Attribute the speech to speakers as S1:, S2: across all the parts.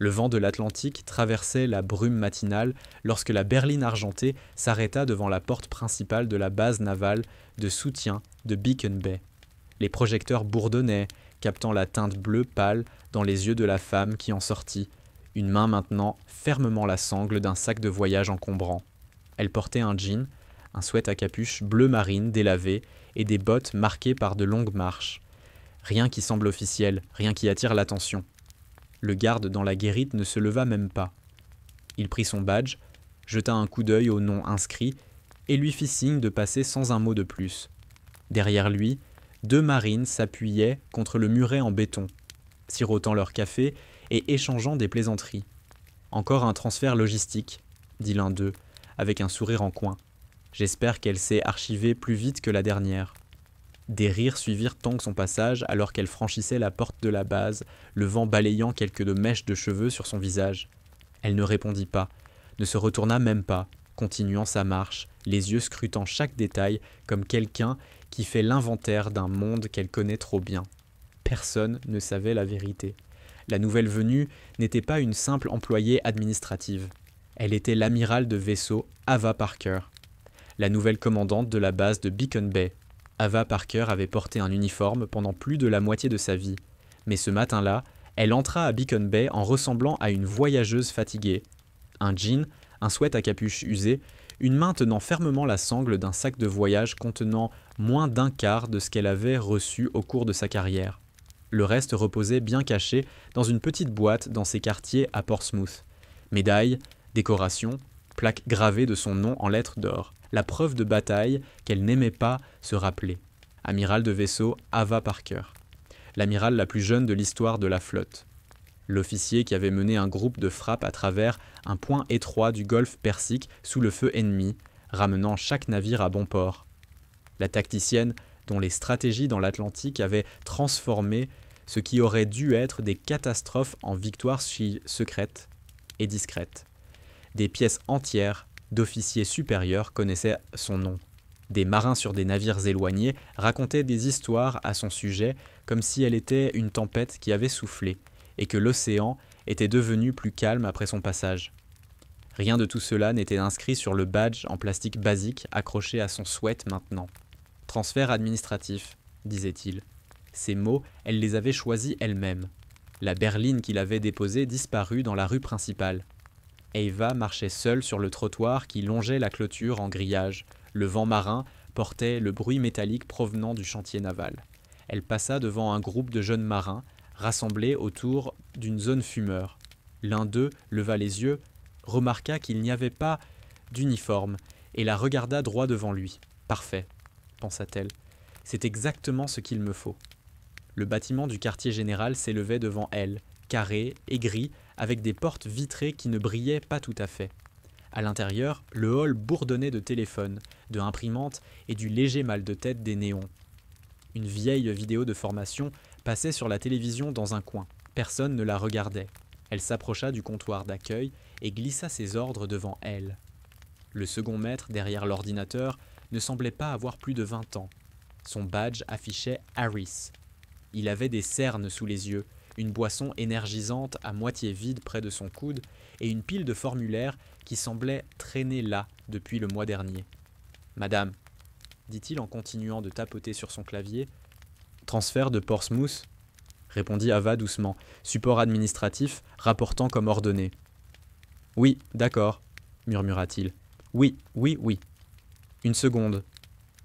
S1: Le vent de l'Atlantique traversait la brume matinale lorsque la berline argentée s'arrêta devant la porte principale de la base navale de soutien de Beacon Bay. Les projecteurs bourdonnaient, captant la teinte bleue pâle dans les yeux de la femme qui en sortit, une main maintenant fermement la sangle d'un sac de voyage encombrant. Elle portait un jean, un sweat à capuche bleu marine délavé et des bottes marquées par de longues marches. Rien qui semble officiel, rien qui attire l'attention. Le garde dans la guérite ne se leva même pas. Il prit son badge, jeta un coup d'œil au nom inscrit et lui fit signe de passer sans un mot de plus. Derrière lui, 2 marines s'appuyaient contre le muret en béton, sirotant leur café et échangeant des plaisanteries. « Encore un transfert logistique », dit l'un d'eux, avec un sourire en coin. « J'espère qu'elle s'est archivée plus vite que la dernière. » Des rires suivirent Tang son passage alors qu'elle franchissait la porte de la base, le vent balayant quelques mèches de cheveux sur son visage. Elle ne répondit pas, ne se retourna même pas, continuant sa marche, les yeux scrutant chaque détail comme quelqu'un qui fait l'inventaire d'un monde qu'elle connaît trop bien. Personne ne savait la vérité. La nouvelle venue n'était pas une simple employée administrative. Elle était l'amiral de vaisseau Ava Parker, la nouvelle commandante de la base de Beacon Bay. Ava Parker avait porté un uniforme pendant plus de la moitié de sa vie, mais ce matin-là, elle entra à Beacon Bay en ressemblant à une voyageuse fatiguée. Un jean, un sweat à capuche usé, une main tenant fermement la sangle d'un sac de voyage contenant moins d'un quart de ce qu'elle avait reçu au cours de sa carrière. Le reste reposait bien caché dans une petite boîte dans ses quartiers à Portsmouth. Médailles, décorations, plaques gravées de son nom en lettres d'or. La preuve de bataille qu'elle n'aimait pas se rappeler. Amiral de vaisseau Ava Parker. L'amiral la plus jeune de l'histoire de la flotte. L'officier qui avait mené un groupe de frappe à travers un point étroit du golfe Persique sous le feu ennemi, ramenant chaque navire à bon port. La tacticienne dont les stratégies dans l'Atlantique avaient transformé ce qui aurait dû être des catastrophes en victoires secrètes et discrètes. Des pièces entières d'officiers supérieurs connaissaient son nom. Des marins sur des navires éloignés racontaient des histoires à son sujet comme si elle était une tempête qui avait soufflé et que l'océan était devenu plus calme après son passage. Rien de tout cela n'était inscrit sur le badge en plastique basique accroché à son sweat maintenant. « Transfert administratif », disait-il. Ces mots, elle les avait choisis elle-même. La berline qu'il avait déposée disparut dans la rue principale. Ava marchait seule sur le trottoir qui longeait la clôture en grillage. Le vent marin portait le bruit métallique provenant du chantier naval. Elle passa devant un groupe de jeunes marins, rassemblés autour d'une zone fumeur. L'un d'eux leva les yeux, remarqua qu'il n'y avait pas d'uniforme et la regarda droit devant lui. « Parfait, » pensa-t-elle. « C'est exactement ce qu'il me faut. » Le bâtiment du quartier général s'élevait devant elle, carré et gris, avec des portes vitrées qui ne brillaient pas tout à fait. À l'intérieur, le hall bourdonnait de téléphones, de imprimantes et du léger mal de tête des néons. Une vieille vidéo de formation passait sur la télévision dans un coin. Personne ne la regardait. Elle s'approcha du comptoir d'accueil et glissa ses ordres devant elle. Le second maître derrière l'ordinateur ne semblait pas avoir plus de 20 ans. Son badge affichait Harris. Il avait des cernes sous les yeux, une boisson énergisante à moitié vide près de son coude et une pile de formulaires qui semblait traîner là depuis le mois dernier. « Madame », dit-il en continuant de tapoter sur son clavier. « Transfert de Portsmouth », répondit Ava doucement, support administratif rapportant comme ordonné. « Oui, d'accord », murmura-t-il. « Oui, oui, oui. »« Une seconde »,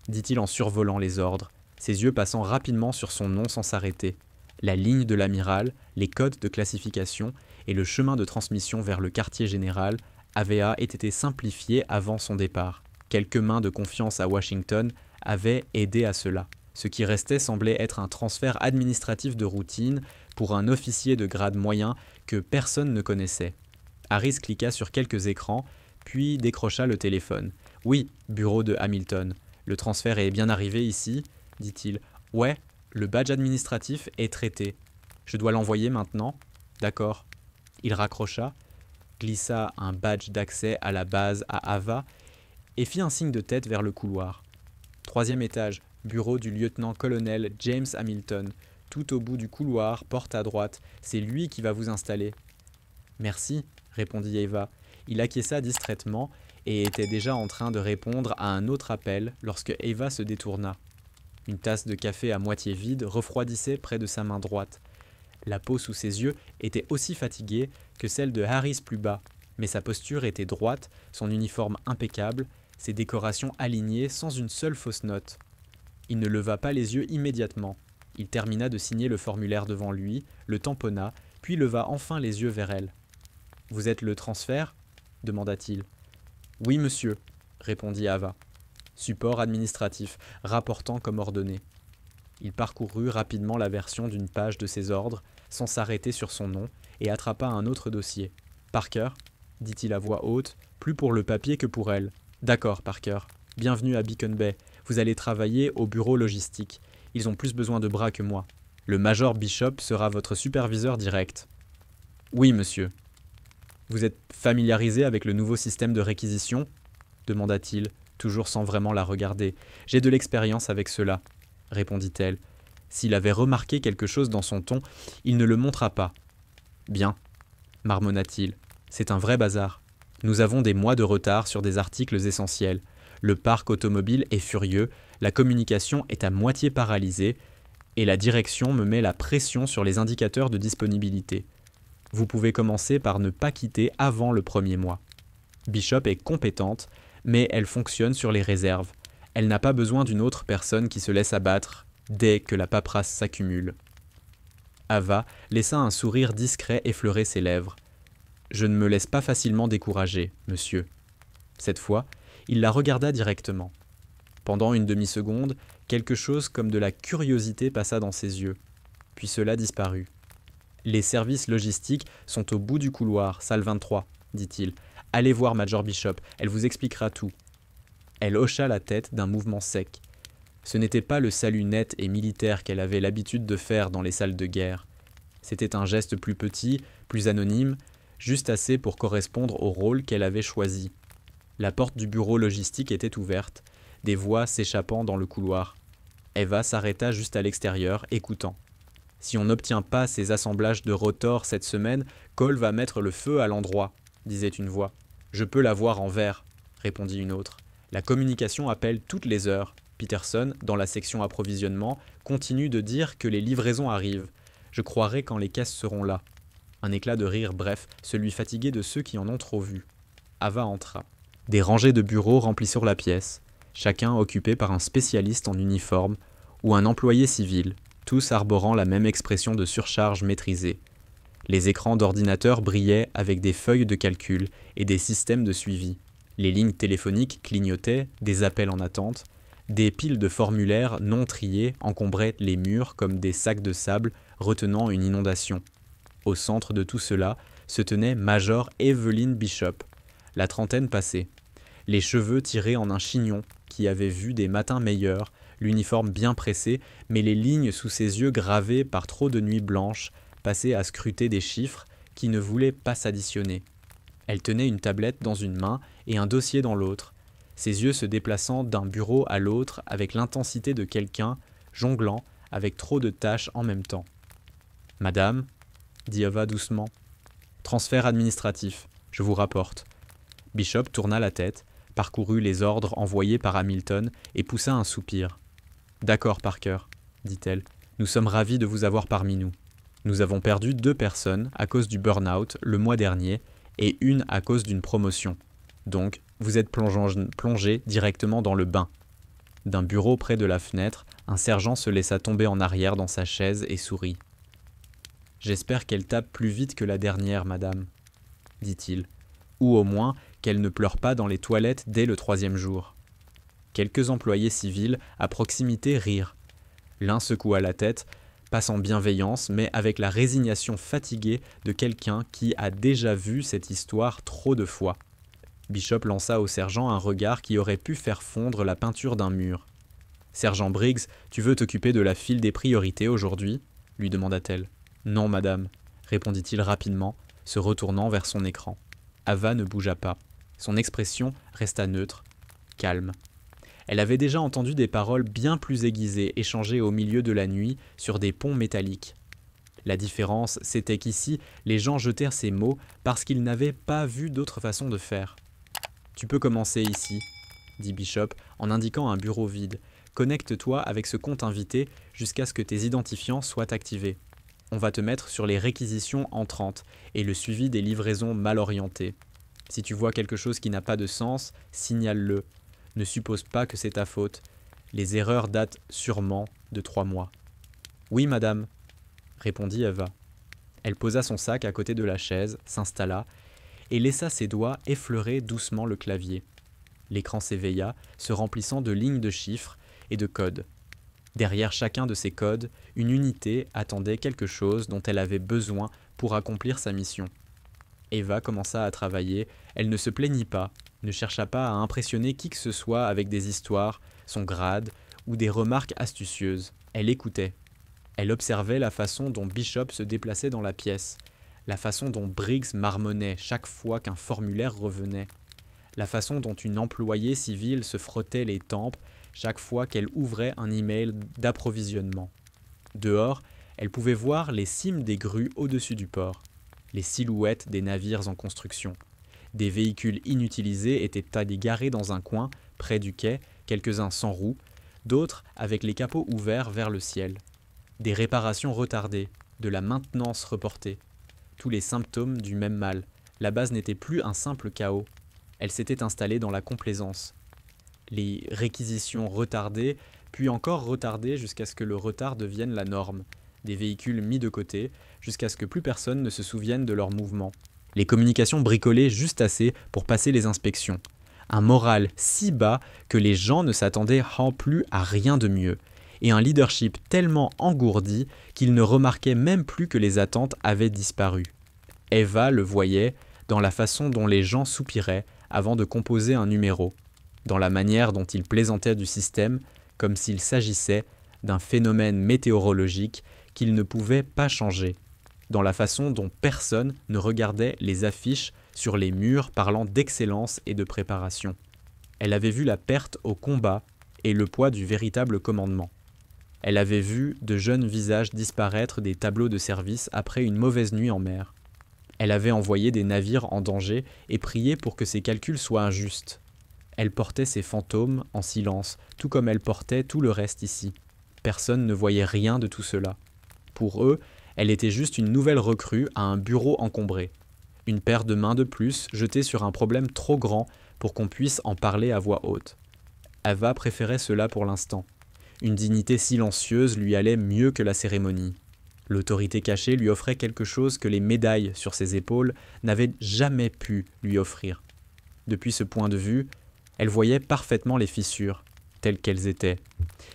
S1: dit-il en survolant les ordres, ses yeux passant rapidement sur son nom sans s'arrêter. La ligne de l'amiral, les codes de classification et le chemin de transmission vers le quartier général avaient été simplifiés avant son départ. Quelques mains de confiance à Washington avaient aidé à cela. Ce qui restait semblait être un transfert administratif de routine pour un officier de grade moyen que personne ne connaissait. Harris cliqua sur quelques écrans, puis décrocha le téléphone. « Oui, bureau de Hamilton. Le transfert est bien arrivé ici ?» dit-il. « Ouais, le badge administratif est traité. Je dois l'envoyer maintenant ? D'accord. » Il raccrocha, glissa un badge d'accès à la base à Ava et fit un signe de tête vers le couloir. « 3e étage, bureau du lieutenant-colonel James Hamilton. Tout au bout du couloir, porte à droite. C'est lui qui va vous installer. » Merci, répondit Eva. Il acquiesça distraitement et était déjà en train de répondre à un autre appel lorsque Eva se détourna. Une tasse de café à moitié vide refroidissait près de sa main droite. La peau sous ses yeux était aussi fatiguée que celle de Harris plus bas, mais sa posture était droite, son uniforme impeccable, ses décorations alignées sans une seule fausse note. Il ne leva pas les yeux immédiatement. Il termina de signer le formulaire devant lui, le tamponna, puis leva enfin les yeux vers elle. « Vous êtes le transfert ?» demanda-t-il. « Oui, monsieur, » répondit Ava. Support administratif, rapportant comme ordonné. Il parcourut rapidement la version d'une page de ses ordres, sans s'arrêter sur son nom, et attrapa un autre dossier. « Parker ?» dit-il à voix haute, plus pour le papier que pour elle. « D'accord, Parker. Bienvenue à Beacon Bay. Vous allez travailler au bureau logistique. Ils ont plus besoin de bras que moi. Le major Bishop sera votre superviseur direct. »« Oui, monsieur. »« Vous êtes familiarisé avec le nouveau système de réquisition ?» demanda-t-il, toujours sans vraiment la regarder. « J'ai de l'expérience avec cela, » répondit-elle. S'il avait remarqué quelque chose dans son ton, il ne le montra pas. « Bien, » marmonna-t-il, « c'est un vrai bazar. Nous avons des mois de retard sur des articles essentiels. Le parc automobile est furieux, la communication est à moitié paralysée, et la direction me met la pression sur les indicateurs de disponibilité. Vous pouvez commencer par ne pas quitter avant le premier mois. Bishop est compétente, mais elle fonctionne sur les réserves. Elle n'a pas besoin d'une autre personne qui se laisse abattre dès que la paperasse s'accumule. » Ava laissa un sourire discret effleurer ses lèvres. « Je ne me laisse pas facilement décourager, monsieur. » Cette fois, il la regarda directement. Pendant une demi-seconde, quelque chose comme de la curiosité passa dans ses yeux. Puis cela disparut. « Les services logistiques sont au bout du couloir, salle 23, » dit-il. « Allez voir Major Bishop, elle vous expliquera tout. » Elle hocha la tête d'un mouvement sec. Ce n'était pas le salut net et militaire qu'elle avait l'habitude de faire dans les salles de guerre. C'était un geste plus petit, plus anonyme, juste assez pour correspondre au rôle qu'elle avait choisi. La porte du bureau logistique était ouverte, des voix s'échappant dans le couloir. Eva s'arrêta juste à l'extérieur, écoutant. « Si on n'obtient pas ces assemblages de rotors cette semaine, Cole va mettre le feu à l'endroit, » disait une voix. « Je peux la voir en vert, » répondit une autre. « La communication appelle toutes les heures. Peterson, dans la section approvisionnement, continue de dire que les livraisons arrivent. Je croirai quand les caisses seront là. » Un éclat de rire bref, celui fatigué de ceux qui en ont trop vu. Ava entra. Des rangées de bureaux remplissirent la pièce, chacun occupé par un spécialiste en uniforme ou un employé civil, tous arborant la même expression de surcharge maîtrisée. Les écrans d'ordinateur brillaient avec des feuilles de calcul et des systèmes de suivi. Les lignes téléphoniques clignotaient, des appels en attente. Des piles de formulaires non triés encombraient les murs comme des sacs de sable retenant une inondation. Au centre de tout cela se tenait Major Evelyn Bishop, la trentaine passée, les cheveux tirés en un chignon qui avait vu des matins meilleurs, l'uniforme bien pressé, mais les lignes sous ses yeux gravées par trop de nuits blanches passaient à scruter des chiffres qui ne voulaient pas s'additionner. Elle tenait une tablette dans une main et un dossier dans l'autre, ses yeux se déplaçant d'un bureau à l'autre avec l'intensité de quelqu'un jonglant avec trop de tâches en même temps. « Madame » dit Ava doucement. « Transfert administratif, je vous rapporte. » Bishop tourna la tête, parcourut les ordres envoyés par Hamilton et poussa un soupir. « D'accord, Parker, » dit-elle, « nous sommes ravis de vous avoir parmi nous. Nous avons perdu 2 personnes à cause du burn-out le mois dernier et une à cause d'une promotion. Donc, vous êtes plongé directement dans le bain. » D'un bureau près de la fenêtre, un sergent se laissa tomber en arrière dans sa chaise et sourit. « J'espère qu'elle tape plus vite que la dernière, madame, » dit-il. « Ou au moins qu'elle ne pleure pas dans les toilettes dès le 3e jour. » Quelques employés civils à proximité rirent. L'un secoua la tête, pas sans bienveillance, mais avec la résignation fatiguée de quelqu'un qui a déjà vu cette histoire trop de fois. Bishop lança au sergent un regard qui aurait pu faire fondre la peinture d'un mur. « Sergent Briggs, tu veux t'occuper de la file des priorités aujourd'hui » lui demanda-t-elle. « Non, madame, » répondit-il rapidement, se retournant vers son écran. Ava ne bougea pas. Son expression resta neutre, calme. Elle avait déjà entendu des paroles bien plus aiguisées échangées au milieu de la nuit sur des ponts métalliques. La différence, c'était qu'ici, les gens jetèrent ces mots parce qu'ils n'avaient pas vu d'autre façon de faire. « Tu peux commencer ici », dit Bishop en indiquant un bureau vide. « Connecte-toi avec ce compte invité jusqu'à ce que tes identifiants soient activés. On va te mettre sur les réquisitions entrantes et le suivi des livraisons mal orientées. Si tu vois quelque chose qui n'a pas de sens, signale-le. Ne suppose pas que c'est ta faute. Les erreurs datent sûrement de 3 mois. »« Oui, madame, » répondit Eva. Elle posa son sac à côté de la chaise, s'installa et laissa ses doigts effleurer doucement le clavier. L'écran s'éveilla, se remplissant de lignes de chiffres et de codes. Derrière chacun de ces codes, une unité attendait quelque chose dont elle avait besoin pour accomplir sa mission. Eva commença à travailler, elle ne se plaignit pas, ne chercha pas à impressionner qui que ce soit avec des histoires, son grade ou des remarques astucieuses. Elle écoutait. Elle observait la façon dont Bishop se déplaçait dans la pièce, la façon dont Briggs marmonnait chaque fois qu'un formulaire revenait, la façon dont une employée civile se frottait les tempes chaque fois qu'elle ouvrait un email d'approvisionnement. Dehors, elle pouvait voir les cimes des grues au-dessus du port, les silhouettes des navires en construction. Des véhicules inutilisés étaient garés dans un coin, près du quai, quelques-uns sans roues, d'autres avec les capots ouverts vers le ciel. Des réparations retardées, de la maintenance reportée. Tous les symptômes du même mal. La base n'était plus un simple chaos. Elle s'était installée dans la complaisance. Les réquisitions retardées, puis encore retardées jusqu'à ce que le retard devienne la norme. Des véhicules mis de côté, jusqu'à ce que plus personne ne se souvienne de leurs mouvements. Les communications bricolées juste assez pour passer les inspections. Un moral si bas que les gens ne s'attendaient plus à rien de mieux. Et un leadership tellement engourdi qu'ils ne remarquaient même plus que les attentes avaient disparu. Eva le voyait dans la façon dont les gens soupiraient avant de composer un numéro, dans la manière dont ils plaisantaient du système, comme s'il s'agissait d'un phénomène météorologique qu'ils ne pouvaient pas changer, dans la façon dont personne ne regardait les affiches sur les murs parlant d'excellence et de préparation. Elle avait vu la perte au combat et le poids du véritable commandement. Elle avait vu de jeunes visages disparaître des tableaux de service après une mauvaise nuit en mer. Elle avait envoyé des navires en danger et prié pour que ses calculs soient injustes. Elle portait ses fantômes en silence, tout comme elle portait tout le reste ici. Personne ne voyait rien de tout cela. Pour eux, elle était juste une nouvelle recrue à un bureau encombré. Une paire de mains de plus jetée sur un problème trop grand pour qu'on puisse en parler à voix haute. Eva préférait cela pour l'instant. Une dignité silencieuse lui allait mieux que la cérémonie. L'autorité cachée lui offrait quelque chose que les médailles sur ses épaules n'avaient jamais pu lui offrir. Depuis ce point de vue, elle voyait parfaitement les fissures, telles qu'elles étaient.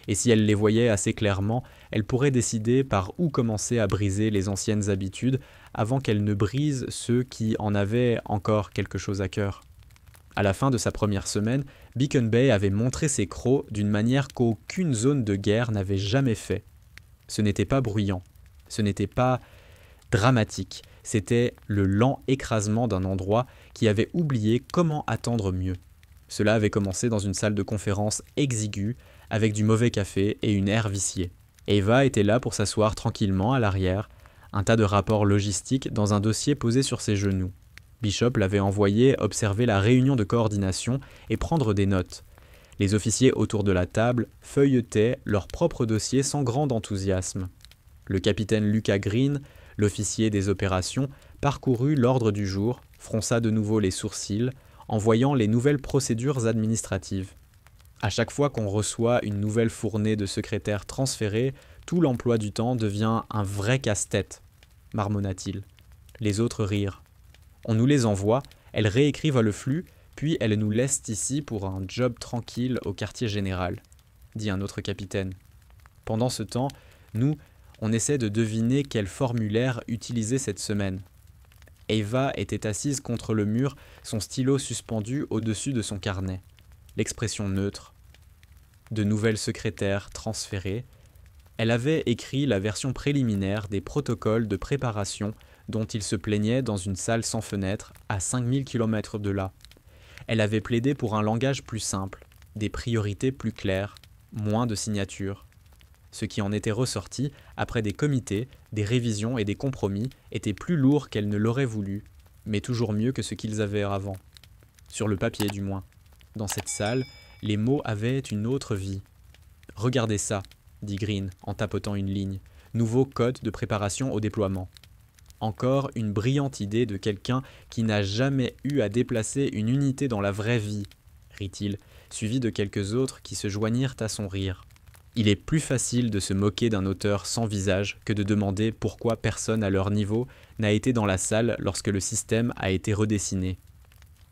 S1: Et si elle les voyait assez clairement, elle pourrait décider par où commencer à briser les anciennes habitudes avant qu'elle ne brise ceux qui en avaient encore quelque chose à cœur. À la fin de sa première semaine, Beacon Bay avait montré ses crocs d'une manière qu'aucune zone de guerre n'avait jamais fait. Ce n'était pas bruyant, ce n'était pas dramatique, c'était le lent écrasement d'un endroit qui avait oublié comment attendre mieux. Cela avait commencé dans une salle de conférence exiguë, avec du mauvais café et une aire viciée. Eva était là pour s'asseoir tranquillement à l'arrière, un tas de rapports logistiques dans un dossier posé sur ses genoux. Bishop l'avait envoyé observer la réunion de coordination et prendre des notes. Les officiers autour de la table feuilletaient leur propre dossier sans grand enthousiasme. Le capitaine Lucas Green, l'officier des opérations, parcourut l'ordre du jour, fronça de nouveau les sourcils, en voyant les nouvelles procédures administratives. À chaque fois qu'on reçoit une nouvelle fournée de secrétaires transférés, tout l'emploi du temps devient un vrai casse-tête, marmonna-t-il. Les autres rirent. On nous les envoie, elles réécrivent le flux, puis elles nous laissent ici pour un job tranquille au quartier général, dit un autre capitaine. Pendant ce temps, nous, on essaie de deviner quel formulaire utiliser cette semaine. Eva était assise contre le mur, son stylo suspendu au-dessus de son carnet. L'expression neutre. De nouvelles secrétaires transférées. Elle avait écrit la version préliminaire des protocoles de préparation dont il se plaignait dans une salle sans fenêtre à 5000 km de là. Elle avait plaidé pour un langage plus simple, des priorités plus claires, moins de signatures. Ce qui en était ressorti, après des comités, des révisions et des compromis, était plus lourd qu'elles ne l'auraient voulu, mais toujours mieux que ce qu'ils avaient avant. Sur le papier du moins. Dans cette salle, les mots avaient une autre vie. « Regardez ça », dit Green en tapotant une ligne. « Nouveau code de préparation au déploiement. » Encore une brillante idée de quelqu'un qui n'a jamais eu à déplacer une unité dans la vraie vie, rit-il, suivi de quelques autres qui se joignirent à son rire. Il est plus facile de se moquer d'un auteur sans visage que de demander pourquoi personne à leur niveau n'a été dans la salle lorsque le système a été redessiné.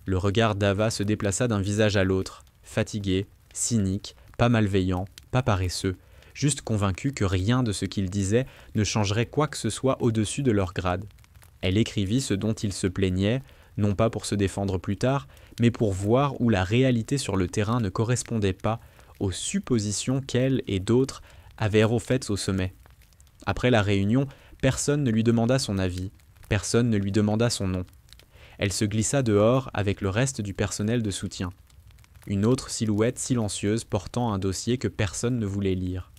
S1: Le regard d'Ava se déplaça d'un visage à l'autre, fatigué, cynique, pas malveillant, pas paresseux, juste convaincu que rien de ce qu'il disait ne changerait quoi que ce soit au-dessus de leur grade. Elle écrivit ce dont il se plaignait, non pas pour se défendre plus tard, mais pour voir où la réalité sur le terrain ne correspondait pas aux suppositions qu'elle et d'autres avaient refaites au sommet. Après la réunion, personne ne lui demanda son avis, personne ne lui demanda son nom. Elle se glissa dehors avec le reste du personnel de soutien. Une autre silhouette silencieuse portant un dossier que personne ne voulait lire.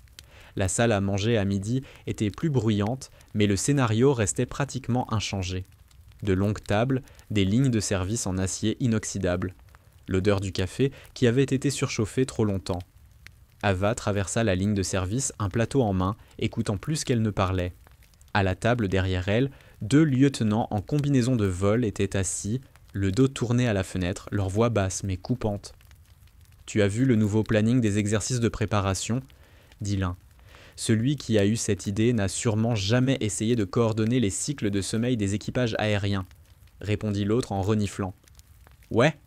S1: La salle à manger à midi était plus bruyante, mais le scénario restait pratiquement inchangé. De longues tables, des lignes de service en acier inoxydable. L'odeur du café qui avait été surchauffé trop longtemps. Ava traversa la ligne de service, un plateau en main, écoutant plus qu'elle ne parlait. À la table derrière elle, 2 lieutenants en combinaison de vol étaient assis, le dos tourné à la fenêtre, leur voix basse mais coupante. « Tu as vu le nouveau planning des exercices de préparation ?» dit l'un. « Celui qui a eu cette idée n'a sûrement jamais essayé de coordonner les cycles de sommeil des équipages aériens, » répondit l'autre en reniflant. « Ouais »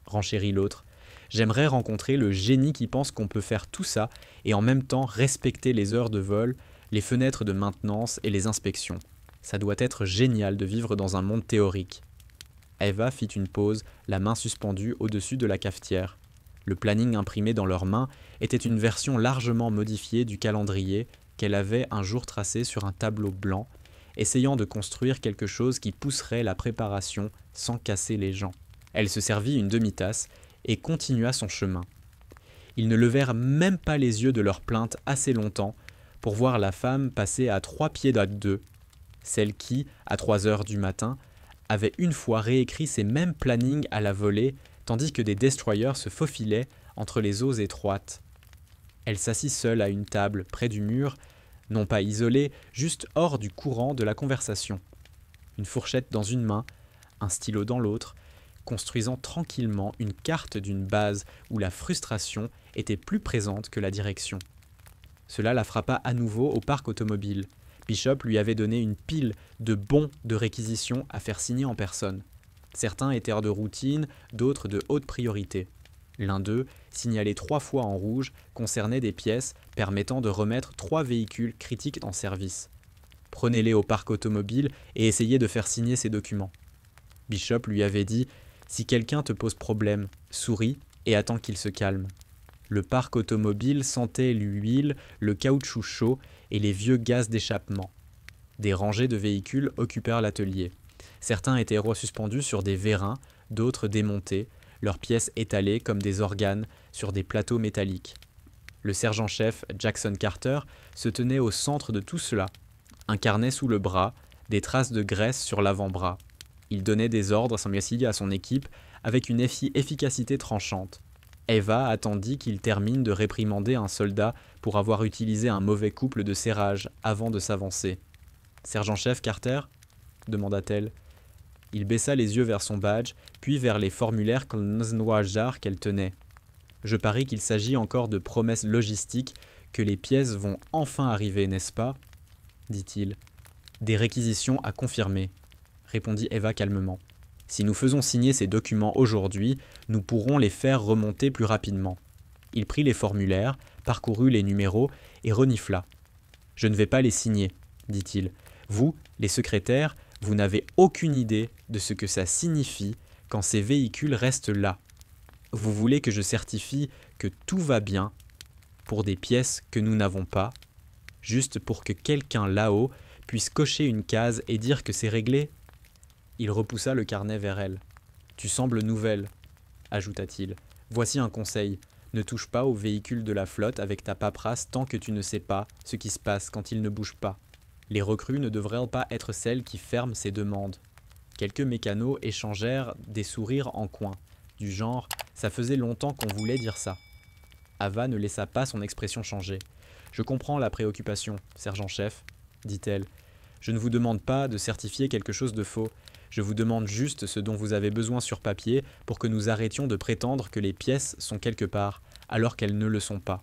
S1: renchérit l'autre. J'aimerais rencontrer le génie qui pense qu'on peut faire tout ça et en même temps respecter les heures de vol, les fenêtres de maintenance et les inspections. Ça doit être génial de vivre dans un monde théorique. Eva fit une pause, la main suspendue au-dessus de la cafetière. Le planning imprimé dans leurs mains était une version largement modifiée du calendrier qu'elle avait un jour tracé sur un tableau blanc, essayant de construire quelque chose qui pousserait la préparation sans casser les gens. Elle se servit une demi-tasse et continua son chemin. Ils ne levèrent même pas les yeux de leur plainte assez longtemps pour voir la femme passer à 3 pieds d'eux, celle qui, à 3 heures du matin, avait une fois réécrit ces mêmes plannings à la volée, tandis que des destroyers se faufilaient entre les eaux étroites. Elle s'assit seule à une table, près du mur, non pas isolée, juste hors du courant de la conversation. Une fourchette dans une main, un stylo dans l'autre, construisant tranquillement une carte d'une base où la frustration était plus présente que la direction. Cela la frappa à nouveau au parc automobile. Bishop lui avait donné une pile de bons de réquisition à faire signer en personne. Certains étaient de routine, d'autres de haute priorité. L'un d'eux, signalé 3 fois en rouge, concernait des pièces permettant de remettre 3 véhicules critiques en service. Prenez-les au parc automobile et essayez de faire signer ces documents. Bishop lui avait dit « Si quelqu'un te pose problème, souris et attends qu'il se calme ». Le parc automobile sentait l'huile, le caoutchouc chaud et les vieux gaz d'échappement. Des rangées de véhicules occupèrent l'atelier. Certains étaient suspendus sur des vérins, d'autres démontés, leurs pièces étalées comme des organes sur des plateaux métalliques. Le sergent-chef Jackson Carter se tenait au centre de tout cela, un carnet sous le bras, des traces de graisse sur l'avant-bras. Il donnait des ordres sans à son équipe avec une efficacité tranchante. Eva attendit qu'il termine de réprimander un soldat pour avoir utilisé un mauvais couple de serrage avant de s'avancer. « Sergent-chef Carter ?» demanda-t-elle. Il baissa les yeux vers son badge, puis vers les formulaires noirs qu'elle tenait. « Je parie qu'il s'agit encore de promesses logistiques, que les pièces vont enfin arriver, n'est-ce pas ?» dit-il. « Des réquisitions à confirmer, » répondit Eva calmement. « Si nous faisons signer ces documents aujourd'hui, nous pourrons les faire remonter plus rapidement. » Il prit les formulaires, parcourut les numéros et renifla. « Je ne vais pas les signer, » dit-il. « Vous, les secrétaires, vous n'avez aucune idée de ce que ça signifie quand ces véhicules restent là. Vous voulez que je certifie que tout va bien pour des pièces que nous n'avons pas, juste pour que quelqu'un là-haut puisse cocher une case et dire que c'est réglé ?» Il repoussa le carnet vers elle. « Tu sembles nouvelle, » ajouta-t-il. « Voici un conseil. Ne touche pas aux véhicules de la flotte avec ta paperasse tant que tu ne sais pas ce qui se passe quand ils ne bougent pas. Les recrues ne devraient pas être celles qui ferment ces demandes. Quelques mécanos échangèrent des sourires en coin, du genre « ça faisait longtemps qu'on voulait dire ça ». Ava ne laissa pas son expression changer. « Je comprends la préoccupation, sergent-chef, » dit-elle. « Je ne vous demande pas de certifier quelque chose de faux. Je vous demande juste ce dont vous avez besoin sur papier pour que nous arrêtions de prétendre que les pièces sont quelque part, alors qu'elles ne le sont pas. »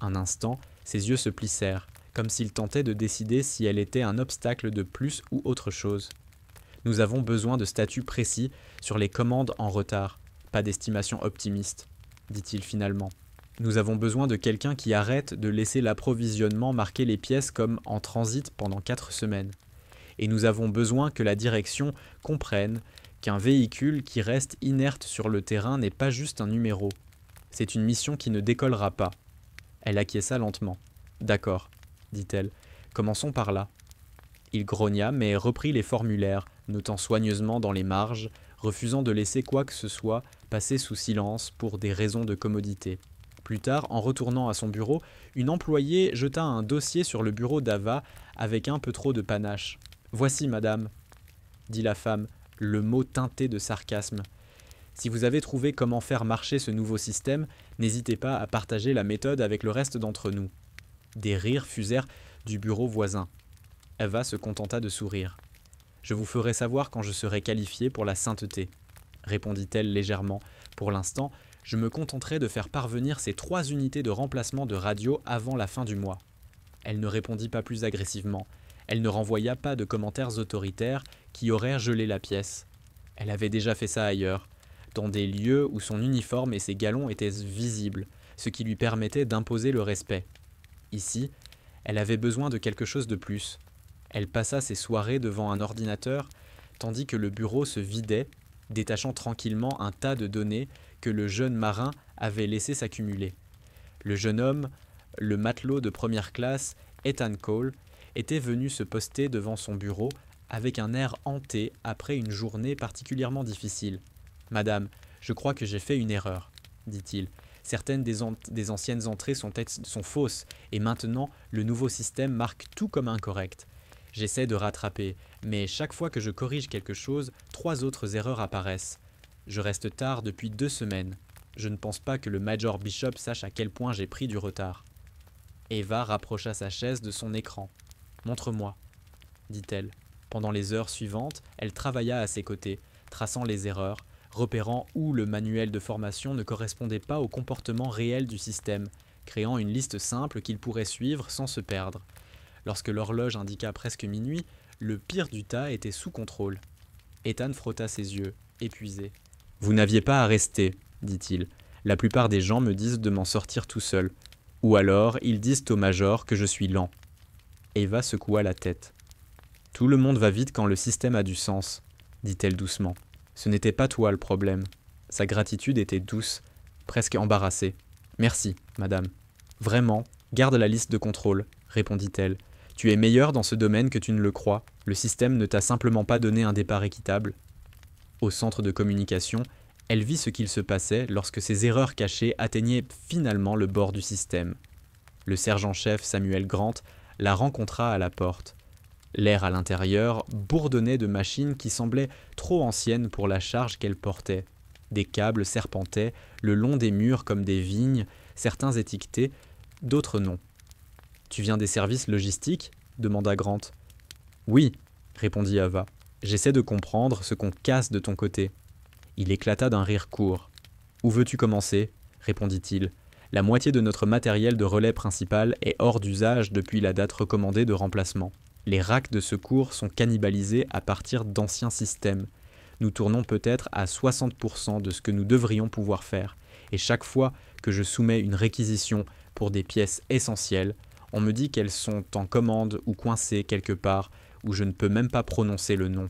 S1: Un instant, ses yeux se plissèrent, comme s'il tentait de décider si elle était un obstacle de plus ou autre chose. « Nous avons besoin de statuts précis sur les commandes en retard, pas d'estimation optimiste, » dit-il finalement. « Nous avons besoin de quelqu'un qui arrête de laisser l'approvisionnement marquer les pièces comme en transit pendant 4 semaines. Et nous avons besoin que la direction comprenne qu'un véhicule qui reste inerte sur le terrain n'est pas juste un numéro. C'est une mission qui ne décollera pas. » Elle acquiesça lentement. « D'accord, » dit-elle. « Commençons par là. » Il grogna, mais reprit les formulaires, notant soigneusement dans les marges, refusant de laisser quoi que ce soit passer sous silence pour des raisons de commodité. Plus tard, en retournant à son bureau, une employée jeta un dossier sur le bureau d'Ava avec un peu trop de panache. « Voici, madame, » dit la femme, le mot teinté de sarcasme. « Si vous avez trouvé comment faire marcher ce nouveau système, n'hésitez pas à partager la méthode avec le reste d'entre nous. » Des rires fusèrent du bureau voisin. Ava se contenta de sourire. « Je vous ferai savoir quand je serai qualifiée pour la sainteté, » répondit-elle légèrement. « Pour l'instant, je me contenterai de faire parvenir ces 3 unités de remplacement de radio avant la fin du mois. » Elle ne répondit pas plus agressivement. Elle ne renvoya pas de commentaires autoritaires qui auraient gelé la pièce. Elle avait déjà fait ça ailleurs, dans des lieux où son uniforme et ses galons étaient visibles, ce qui lui permettait d'imposer le respect. Ici, elle avait besoin de quelque chose de plus. Elle passa ses soirées devant un ordinateur, tandis que le bureau se vidait, détachant tranquillement un tas de données que le jeune marin avait laissé s'accumuler. Le jeune homme, le matelot de première classe, Ethan Cole, était venu se poster devant son bureau avec un air hanté après une journée particulièrement difficile. « Madame, je crois que j'ai fait une erreur, » dit-il. « Certaines des anciennes entrées sont fausses et maintenant le nouveau système marque tout comme incorrect. J'essaie de rattraper, mais chaque fois que je corrige quelque chose, 3 autres erreurs apparaissent. Je reste tard depuis 2 semaines. Je ne pense pas que le Major Bishop sache à quel point j'ai pris du retard. » Eva rapprocha sa chaise de son écran. « Montre-moi, » dit-elle. Pendant les heures suivantes, elle travailla à ses côtés, traçant les erreurs, repérant où le manuel de formation ne correspondait pas au comportement réel du système, créant une liste simple qu'il pourrait suivre sans se perdre. Lorsque l'horloge indiqua presque minuit, le pire du tas était sous contrôle. Ethan frotta ses yeux, épuisé. « Vous n'aviez pas à rester, » dit-il. « La plupart des gens me disent de m'en sortir tout seul. Ou alors, ils disent au major que je suis lent. » Eva secoua la tête. « Tout le monde va vite quand le système a du sens, » dit-elle doucement. « Ce n'était pas toi le problème. » Sa gratitude était douce, presque embarrassée. « Merci, madame. »« Vraiment, garde la liste de contrôle, » répondit-elle. « Tu es meilleur dans ce domaine que tu ne le crois. Le système ne t'a simplement pas donné un départ équitable. » Au centre de communication, elle vit ce qu'il se passait lorsque ces erreurs cachées atteignaient finalement le bord du système. Le sergent-chef Samuel Grant la rencontra à la porte. L'air à l'intérieur bourdonnait de machines qui semblaient trop anciennes pour la charge qu'elles portaient. Des câbles serpentaient le long des murs comme des vignes, certains étiquetés, d'autres non. « Tu viens des services logistiques ?» demanda Grant. « Oui, » répondit Ava. « J'essaie de comprendre ce qu'on casse de ton côté. » Il éclata d'un rire court. « Où veux-tu commencer ?» répondit-il. « La moitié de notre matériel de relais principal est hors d'usage depuis la date recommandée de remplacement. Les racks de secours sont cannibalisés à partir d'anciens systèmes. Nous tournons peut-être à 60% de ce que nous devrions pouvoir faire. Et chaque fois que je soumets une réquisition pour des pièces essentielles, on me dit qu'elles sont en commande ou coincées quelque part où je ne peux même pas prononcer le nom. »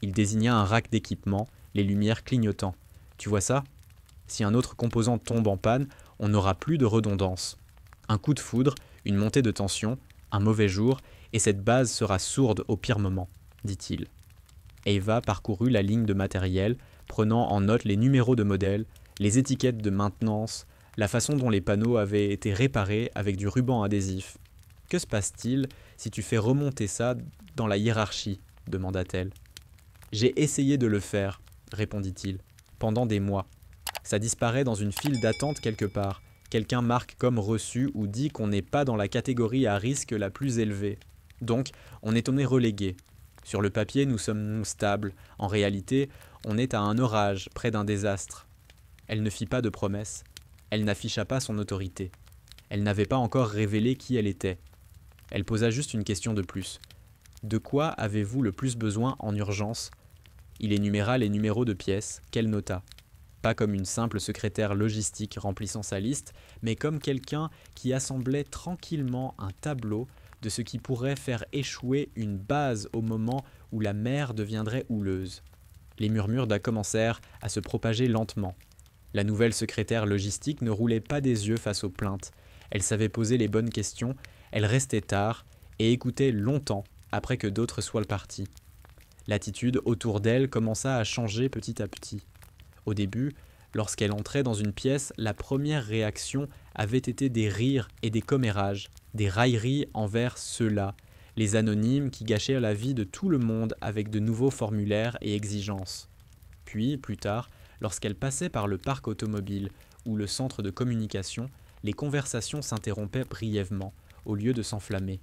S1: Il désigna un rack d'équipement, les lumières clignotant. « Tu vois ça ? Si un autre composant tombe en panne, on n'aura plus de redondance. Un coup de foudre, une montée de tension, un mauvais jour, et cette base sera sourde au pire moment, dit-il. Eva parcourut la ligne de matériel, prenant en note les numéros de modèle, les étiquettes de maintenance, la façon dont les panneaux avaient été réparés avec du ruban adhésif. « Que se passe-t-il si tu fais remonter ça dans la hiérarchie ?» demanda-t-elle. « J'ai essayé de le faire, » répondit-il, « pendant des mois. Ça disparaît dans une file d'attente quelque part. Quelqu'un marque comme reçu ou dit qu'on n'est pas dans la catégorie à risque la plus élevée. Donc, on est relégué. Sur le papier, nous sommes stables. En réalité, on est à un orage, près d'un désastre. » Elle ne fit pas de promesses. Elle n'afficha pas son autorité. Elle n'avait pas encore révélé qui elle était. Elle posa juste une question de plus. « De quoi avez-vous le plus besoin en urgence ?» Il énuméra les numéros de pièces qu'elle nota. Pas comme une simple secrétaire logistique remplissant sa liste, mais comme quelqu'un qui assemblait tranquillement un tableau de ce qui pourrait faire échouer une base au moment où la mer deviendrait houleuse. Les murmures commencèrent à se propager lentement. La nouvelle secrétaire logistique ne roulait pas des yeux face aux plaintes. Elle savait poser les bonnes questions, elle restait tard et écoutait longtemps après que d'autres soient partis. L'attitude autour d'elle commença à changer petit à petit. Au début, lorsqu'elle entrait dans une pièce, la première réaction avait été des rires et des commérages, des railleries envers ceux-là, les anonymes qui gâchaient la vie de tout le monde avec de nouveaux formulaires et exigences. Puis, plus tard, lorsqu'elle passait par le parc automobile ou le centre de communication, les conversations s'interrompaient brièvement, au lieu de s'enflammer.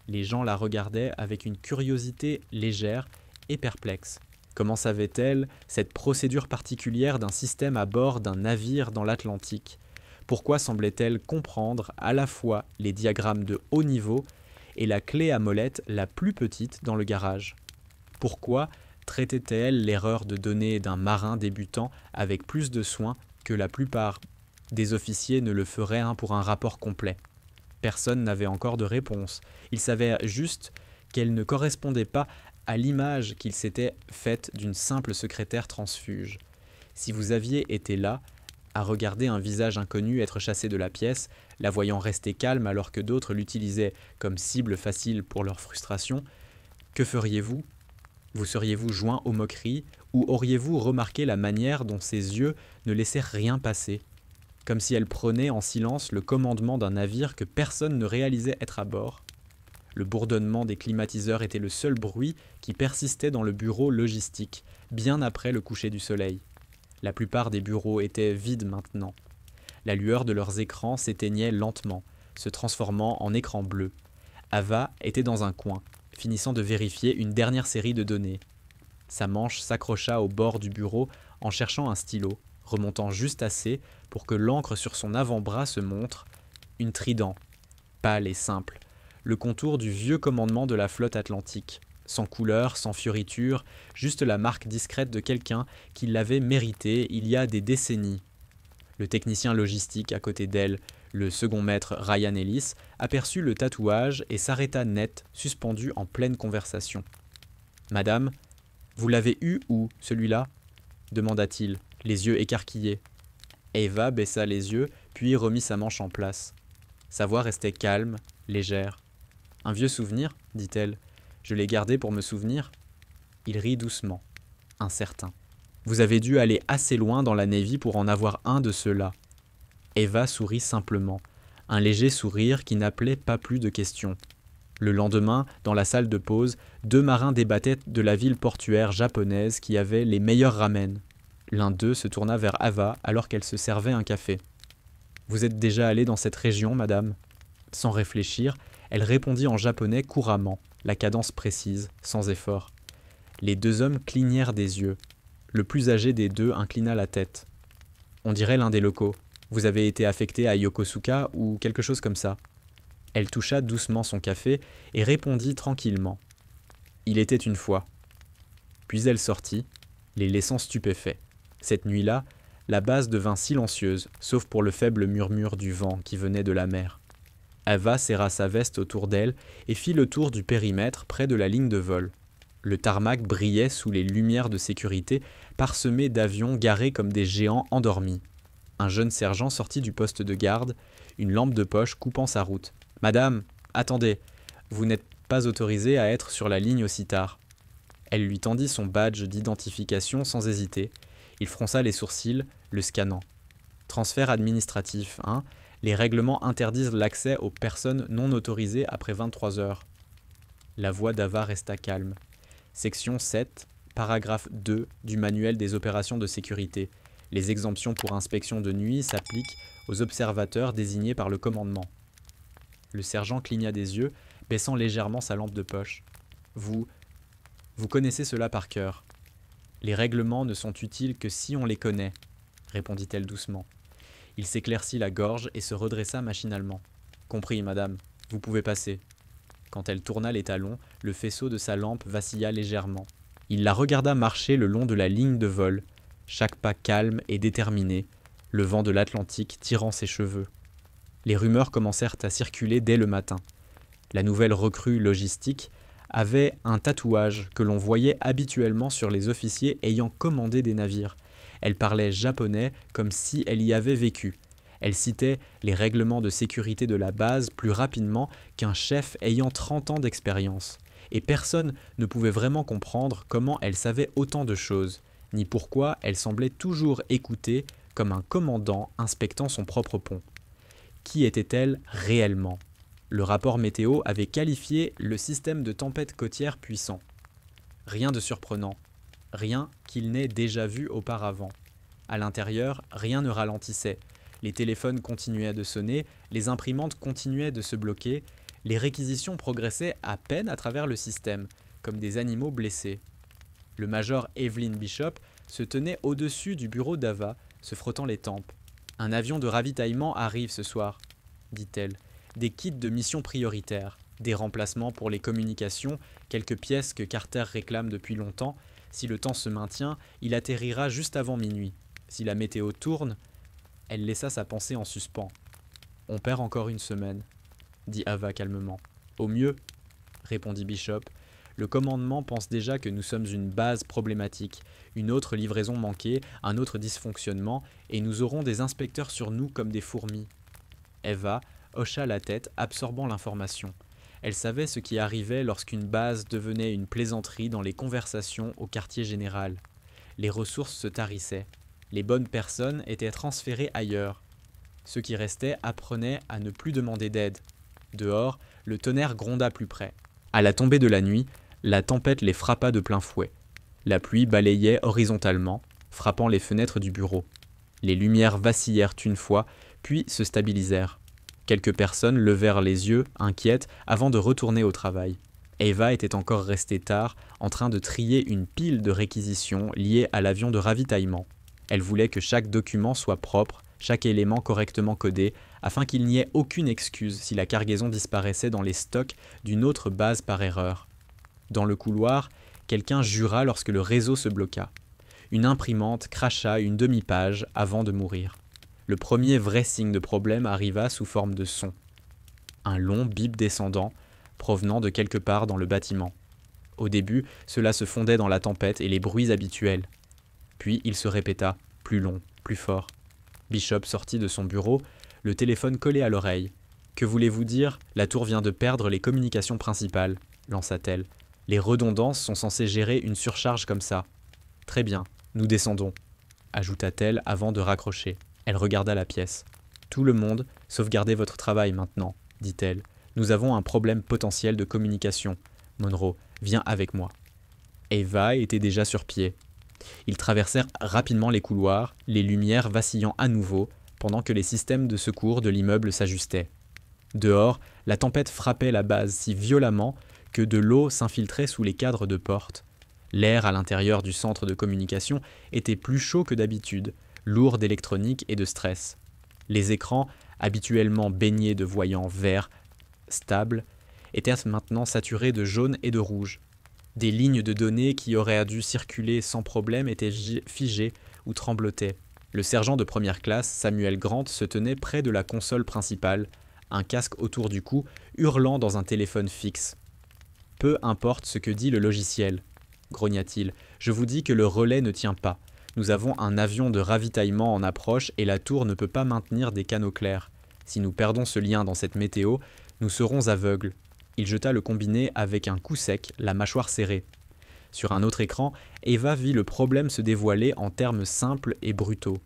S1: Les gens la regardaient avec une curiosité légère et perplexe. Comment savait-elle cette procédure particulière d'un système à bord d'un navire dans l'Atlantique? Pourquoi semblait-elle comprendre à la fois les diagrammes de haut niveau et la clé à molette la plus petite dans le garage? Pourquoi traitait-elle l'erreur de données d'un marin débutant avec plus de soin que la plupart des officiers ne le feraient pour un rapport complet? Personne n'avait encore de réponse. Il savait juste qu'elle ne correspondait pas à l'image qu'il s'était faite d'une simple secrétaire transfuge. Si vous aviez été là, à regarder un visage inconnu être chassé de la pièce, la voyant rester calme alors que d'autres l'utilisaient comme cible facile pour leur frustration, que feriez-vous? Vous seriez-vous joint aux moqueries ou auriez-vous remarqué la manière dont ses yeux ne laissaient rien passer, comme si elle prenait en silence le commandement d'un navire que personne ne réalisait être à bord? Le bourdonnement des climatiseurs était le seul bruit qui persistait dans le bureau logistique, bien après le coucher du soleil. La plupart des bureaux étaient vides maintenant. La lueur de leurs écrans s'éteignait lentement, se transformant en écran bleu. Ava était dans un coin, finissant de vérifier une dernière série de données. Sa manche s'accrocha au bord du bureau en cherchant un stylo, remontant juste assez pour que l'encre sur son avant-bras se montre, une trident, pâle et simple, le contour du vieux commandement de la flotte atlantique, sans couleur, sans fioriture, juste la marque discrète de quelqu'un qui l'avait mérité il y a des décennies. Le technicien logistique à côté d'elle, le second maître Ryan Ellis, aperçut le tatouage et s'arrêta net, suspendu en pleine conversation. « Madame, vous l'avez eu où, celui-là » demanda-t-il, les yeux écarquillés. Eva baissa les yeux, puis remit sa manche en place. Sa voix restait calme, légère. « Un vieux souvenir » dit-elle. « Je l'ai gardé pour me souvenir ?» Il rit doucement, incertain. « Vous avez dû aller assez loin dans la Navy pour en avoir un de ceux-là. » Eva sourit simplement, un léger sourire qui n'appelait pas plus de questions. Le lendemain, dans la salle de pause, 2 marins débattaient de la ville portuaire japonaise qui avait les meilleurs ramen. L'un d'eux se tourna vers Ava alors qu'elle se servait un café. « Vous êtes déjà allée dans cette région, madame ?» Sans réfléchir, elle répondit en japonais couramment, la cadence précise, sans effort. Les 2 hommes clignèrent des yeux. Le plus âgé des 2 inclina la tête. « On dirait l'un des locaux. Vous avez été affecté à Yokosuka ou quelque chose comme ça. » Elle toucha doucement son café et répondit tranquillement. « Il était une fois. » Puis elle sortit, les laissant stupéfaits. Cette nuit-là, la base devint silencieuse, sauf pour le faible murmure du vent qui venait de la mer. Ava serra sa veste autour d'elle et fit le tour du périmètre près de la ligne de vol. Le tarmac brillait sous les lumières de sécurité, parsemé d'avions garés comme des géants endormis. Un jeune sergent sortit du poste de garde, une lampe de poche coupant sa route. « Madame, attendez, vous n'êtes pas autorisée à être sur la ligne aussi tard. » Elle lui tendit son badge d'identification sans hésiter. Il fronça les sourcils, le scannant. « Transfert administratif, hein. Les règlements interdisent l'accès aux personnes non autorisées après 23 heures. La voix d'Ava resta calme. Section 7, paragraphe 2 du manuel des opérations de sécurité. Les exemptions pour inspection de nuit s'appliquent aux observateurs désignés par le commandement. Le sergent cligna des yeux, baissant légèrement sa lampe de poche. Vous connaissez cela par cœur. Les règlements ne sont utiles que si on les connaît, répondit-elle doucement. Il s'éclaircit la gorge et se redressa machinalement. Compris, madame, vous pouvez passer. Quand elle tourna les talons, le faisceau de sa lampe vacilla légèrement. Il la regarda marcher le long de la ligne de vol, chaque pas calme et déterminé, le vent de l'Atlantique tirant ses cheveux. Les rumeurs commencèrent à circuler dès le matin. La nouvelle recrue logistique avait un tatouage que l'on voyait habituellement sur les officiers ayant commandé des navires. Elle parlait japonais comme si elle y avait vécu. Elle citait les règlements de sécurité de la base plus rapidement qu'un chef ayant 30 ans d'expérience. Et personne ne pouvait vraiment comprendre comment elle savait autant de choses, ni pourquoi elle semblait toujours écouter comme un commandant inspectant son propre pont. Qui était-elle réellement ? Le rapport météo avait qualifié le système de tempête côtière puissant. Rien de surprenant, rien qu'il n'ait déjà vu auparavant. À l'intérieur, rien ne ralentissait. Les téléphones continuaient de sonner, les imprimantes continuaient de se bloquer, les réquisitions progressaient à peine à travers le système, comme des animaux blessés. Le major Evelyn Bishop se tenait au-dessus du bureau d'Ava, se frottant les tempes. « Un avion de ravitaillement arrive ce soir, » dit-elle. « Des kits de mission prioritaires, des remplacements pour les communications, quelques pièces que Carter réclame depuis longtemps. Si le temps se maintient, il atterrira juste avant minuit. Si la météo tourne... » Elle laissa sa pensée en suspens. « On perd encore une semaine, » dit Ava calmement. « Au mieux, » répondit Bishop. « Le commandement pense déjà que nous sommes une base problématique, une autre livraison manquée, un autre dysfonctionnement, et nous aurons des inspecteurs sur nous comme des fourmis. » Eva hocha la tête, absorbant l'information. Elle savait ce qui arrivait lorsqu'une base devenait une plaisanterie dans les conversations au quartier général. Les ressources se tarissaient. Les bonnes personnes étaient transférées ailleurs. Ceux qui restaient apprenaient à ne plus demander d'aide. Dehors, le tonnerre gronda plus près. À la tombée de la nuit, la tempête les frappa de plein fouet. La pluie balayait horizontalement, frappant les fenêtres du bureau. Les lumières vacillèrent une fois, puis se stabilisèrent. Quelques personnes levèrent les yeux, inquiètes, avant de retourner au travail. Eva était encore restée tard, en train de trier une pile de réquisitions liées à l'avion de ravitaillement. Elle voulait que chaque document soit propre, chaque élément correctement codé, afin qu'il n'y ait aucune excuse si la cargaison disparaissait dans les stocks d'une autre base par erreur. Dans le couloir, quelqu'un jura lorsque le réseau se bloqua. Une imprimante cracha une demi-page avant de mourir. Le premier vrai signe de problème arriva sous forme de son. Un long bip descendant, provenant de quelque part dans le bâtiment. Au début, cela se fondait dans la tempête et les bruits habituels. Puis il se répéta, plus long, plus fort. Bishop sortit de son bureau, le téléphone collé à l'oreille. « Que voulez-vous dire ? La tour vient de perdre les communications principales, » lança-t-elle. « Les redondances sont censées gérer une surcharge comme ça. »« Très bien, nous descendons, » ajouta-t-elle avant de raccrocher. Elle regarda la pièce. « Tout le monde, sauvegardez votre travail maintenant, » dit-elle. « Nous avons un problème potentiel de communication. Monroe, viens avec moi. » Eva était déjà sur pied. Ils traversèrent rapidement les couloirs, les lumières vacillant à nouveau, pendant que les systèmes de secours de l'immeuble s'ajustaient. Dehors, la tempête frappait la base si violemment que de l'eau s'infiltrait sous les cadres de porte. L'air à l'intérieur du centre de communication était plus chaud que d'habitude, lourd d'électronique et de stress. Les écrans, habituellement baignés de voyants verts stables, étaient maintenant saturés de jaune et de rouge. Des lignes de données qui auraient dû circuler sans problème étaient figées ou tremblotaient. Le sergent de première classe, Samuel Grant, se tenait près de la console principale, un casque autour du cou, hurlant dans un téléphone fixe. « Peu importe ce que dit le logiciel, » grogna-t-il, « je vous dis que le relais ne tient pas. Nous avons un avion de ravitaillement en approche et la tour ne peut pas maintenir des canaux clairs. Si nous perdons ce lien dans cette météo, nous serons aveugles. » Il jeta le combiné avec un coup sec, la mâchoire serrée. Sur un autre écran, Eva vit le problème se dévoiler en termes simples et brutaux.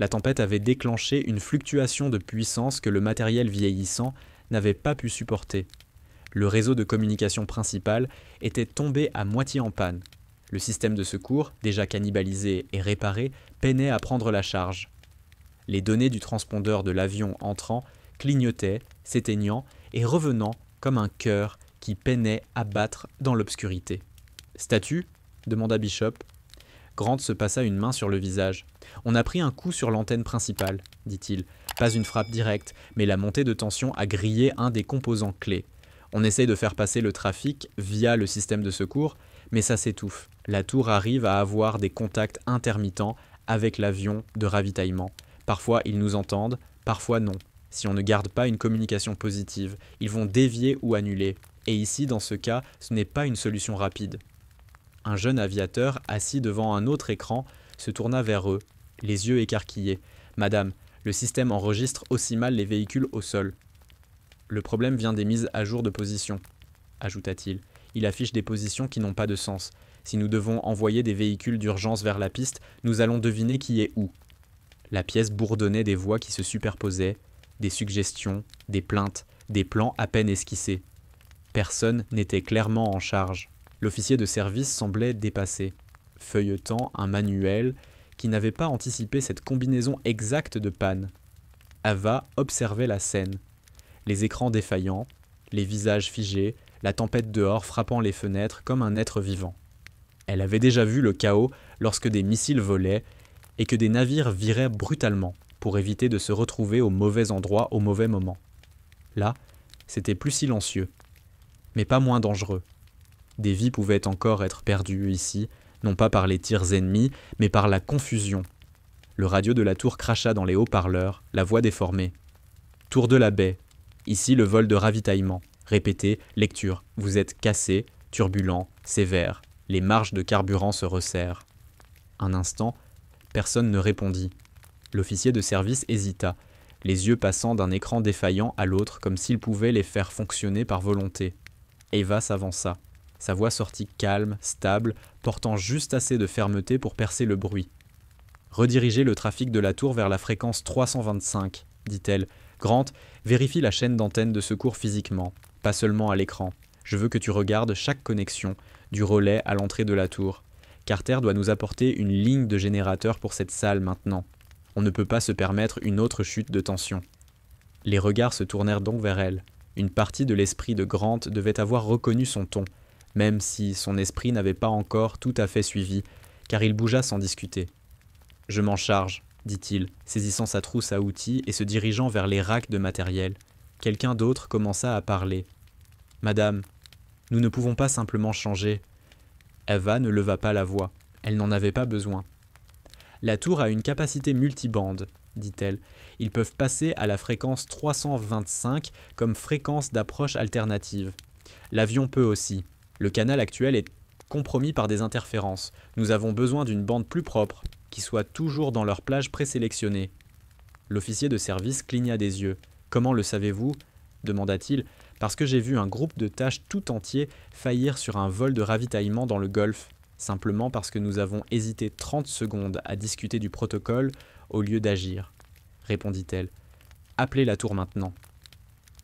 S1: La tempête avait déclenché une fluctuation de puissance que le matériel vieillissant n'avait pas pu supporter. Le réseau de communication principal était tombé à moitié en panne. Le système de secours, déjà cannibalisé et réparé, peinait à prendre la charge. Les données du transpondeur de l'avion entrant clignotaient, s'éteignant et revenant comme un cœur qui peinait à battre dans l'obscurité. « Statue » demanda Bishop. Grant se passa une main sur le visage. « On a pris un coup sur l'antenne principale, dit-il. Pas une frappe directe, mais la montée de tension a grillé un des composants clés. On essaye de faire passer le trafic via le système de secours, mais ça s'étouffe. La tour arrive à avoir des contacts intermittents avec l'avion de ravitaillement. Parfois ils nous entendent, parfois non. Si on ne garde pas une communication positive, ils vont dévier ou annuler. Et ici, dans ce cas, ce n'est pas une solution rapide. » Un jeune aviateur, assis devant un autre écran, se tourna vers eux, les yeux écarquillés. « Madame, le système enregistre aussi mal les véhicules au sol. »« Le problème vient des mises à jour de position, » ajouta-t-il. « Il affiche des positions qui n'ont pas de sens. Si nous devons envoyer des véhicules d'urgence vers la piste, nous allons deviner qui est où. » La pièce bourdonnait des voix qui se superposaient, des suggestions, des plaintes, des plans à peine esquissés. Personne n'était clairement en charge. L'officier de service semblait dépassé, feuilletant un manuel qui n'avait pas anticipé cette combinaison exacte de panne. Ava observait la scène. Les écrans défaillants, les visages figés, la tempête dehors frappant les fenêtres comme un être vivant. Elle avait déjà vu le chaos lorsque des missiles volaient et que des navires viraient brutalement pour éviter de se retrouver au mauvais endroit au mauvais moment. Là, c'était plus silencieux, mais pas moins dangereux. Des vies pouvaient encore être perdues ici, non pas par les tirs ennemis, mais par la confusion. Le radio de la tour cracha dans les haut-parleurs, la voix déformée. « Tour de la baie. Ici le vol de ravitaillement. Répétez, lecture. Vous êtes cassé, turbulent, sévère. Les marges de carburant se resserrent. » Un instant, personne ne répondit. L'officier de service hésita, les yeux passant d'un écran défaillant à l'autre comme s'il pouvait les faire fonctionner par volonté. Eva s'avança. Sa voix sortit calme, stable, portant juste assez de fermeté pour percer le bruit. « Redirigez le trafic de la tour vers la fréquence 325, dit-elle. Grant, vérifie la chaîne d'antenne de secours physiquement, pas seulement à l'écran. Je veux que tu regardes chaque connexion, du relais à l'entrée de la tour. Carter doit nous apporter une ligne de générateur pour cette salle maintenant. On ne peut pas se permettre une autre chute de tension. » Les regards se tournèrent donc vers elle. Une partie de l'esprit de Grant devait avoir reconnu son ton, même si son esprit n'avait pas encore tout à fait suivi, car il bougea sans discuter. « Je m'en charge, » dit-il, saisissant sa trousse à outils et se dirigeant vers les racks de matériel. Quelqu'un d'autre commença à parler. « Madame, nous ne pouvons pas simplement changer. » Eva ne leva pas la voix. Elle n'en avait pas besoin. « La tour a une capacité multibande, » dit-elle. « Ils peuvent passer à la fréquence 325 comme fréquence d'approche alternative. L'avion peut aussi. Le canal actuel est compromis par des interférences. Nous avons besoin d'une bande plus propre, qui soit toujours dans leur plage présélectionnée. » L'officier de service cligna des yeux. « Comment le savez-vous » demanda-t-il. « Parce que j'ai vu un groupe de tâches tout entier faillir sur un vol de ravitaillement dans le Golfe, simplement parce que nous avons hésité 30 secondes à discuter du protocole au lieu d'agir, » répondit-elle. « Appelez la tour maintenant. »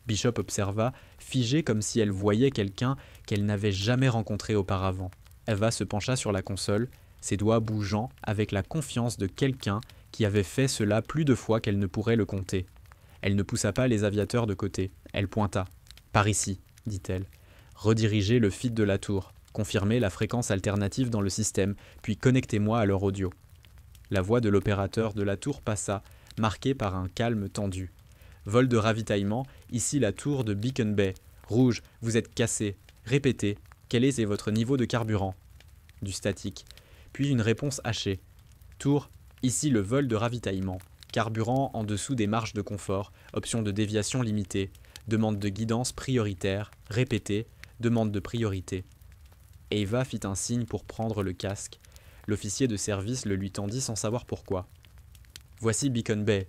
S1: Bishop observa, figée comme si elle voyait quelqu'un qu'elle n'avait jamais rencontré auparavant. Eva se pencha sur la console, ses doigts bougeant avec la confiance de quelqu'un qui avait fait cela plus de fois qu'elle ne pourrait le compter. Elle ne poussa pas les aviateurs de côté. Elle pointa. « Par ici, » dit-elle. « Redirigez le feed de la tour. Confirmez la fréquence alternative dans le système, puis connectez-moi à leur audio. » La voix de l'opérateur de la tour passa, marquée par un calme tendu. « Vol de ravitaillement, ici la tour de Beacon Bay. Rouge, vous êtes cassé. Répétez, quel est votre niveau de carburant ?» Du statique. Puis une réponse hachée. « Tour, ici le vol de ravitaillement. Carburant en dessous des marges de confort. Option de déviation limitée. Demande de guidance prioritaire. Répétez, demande de priorité. » Eva fit un signe pour prendre le casque. L'officier de service le lui tendit sans savoir pourquoi. « Voici Beacon Bay, »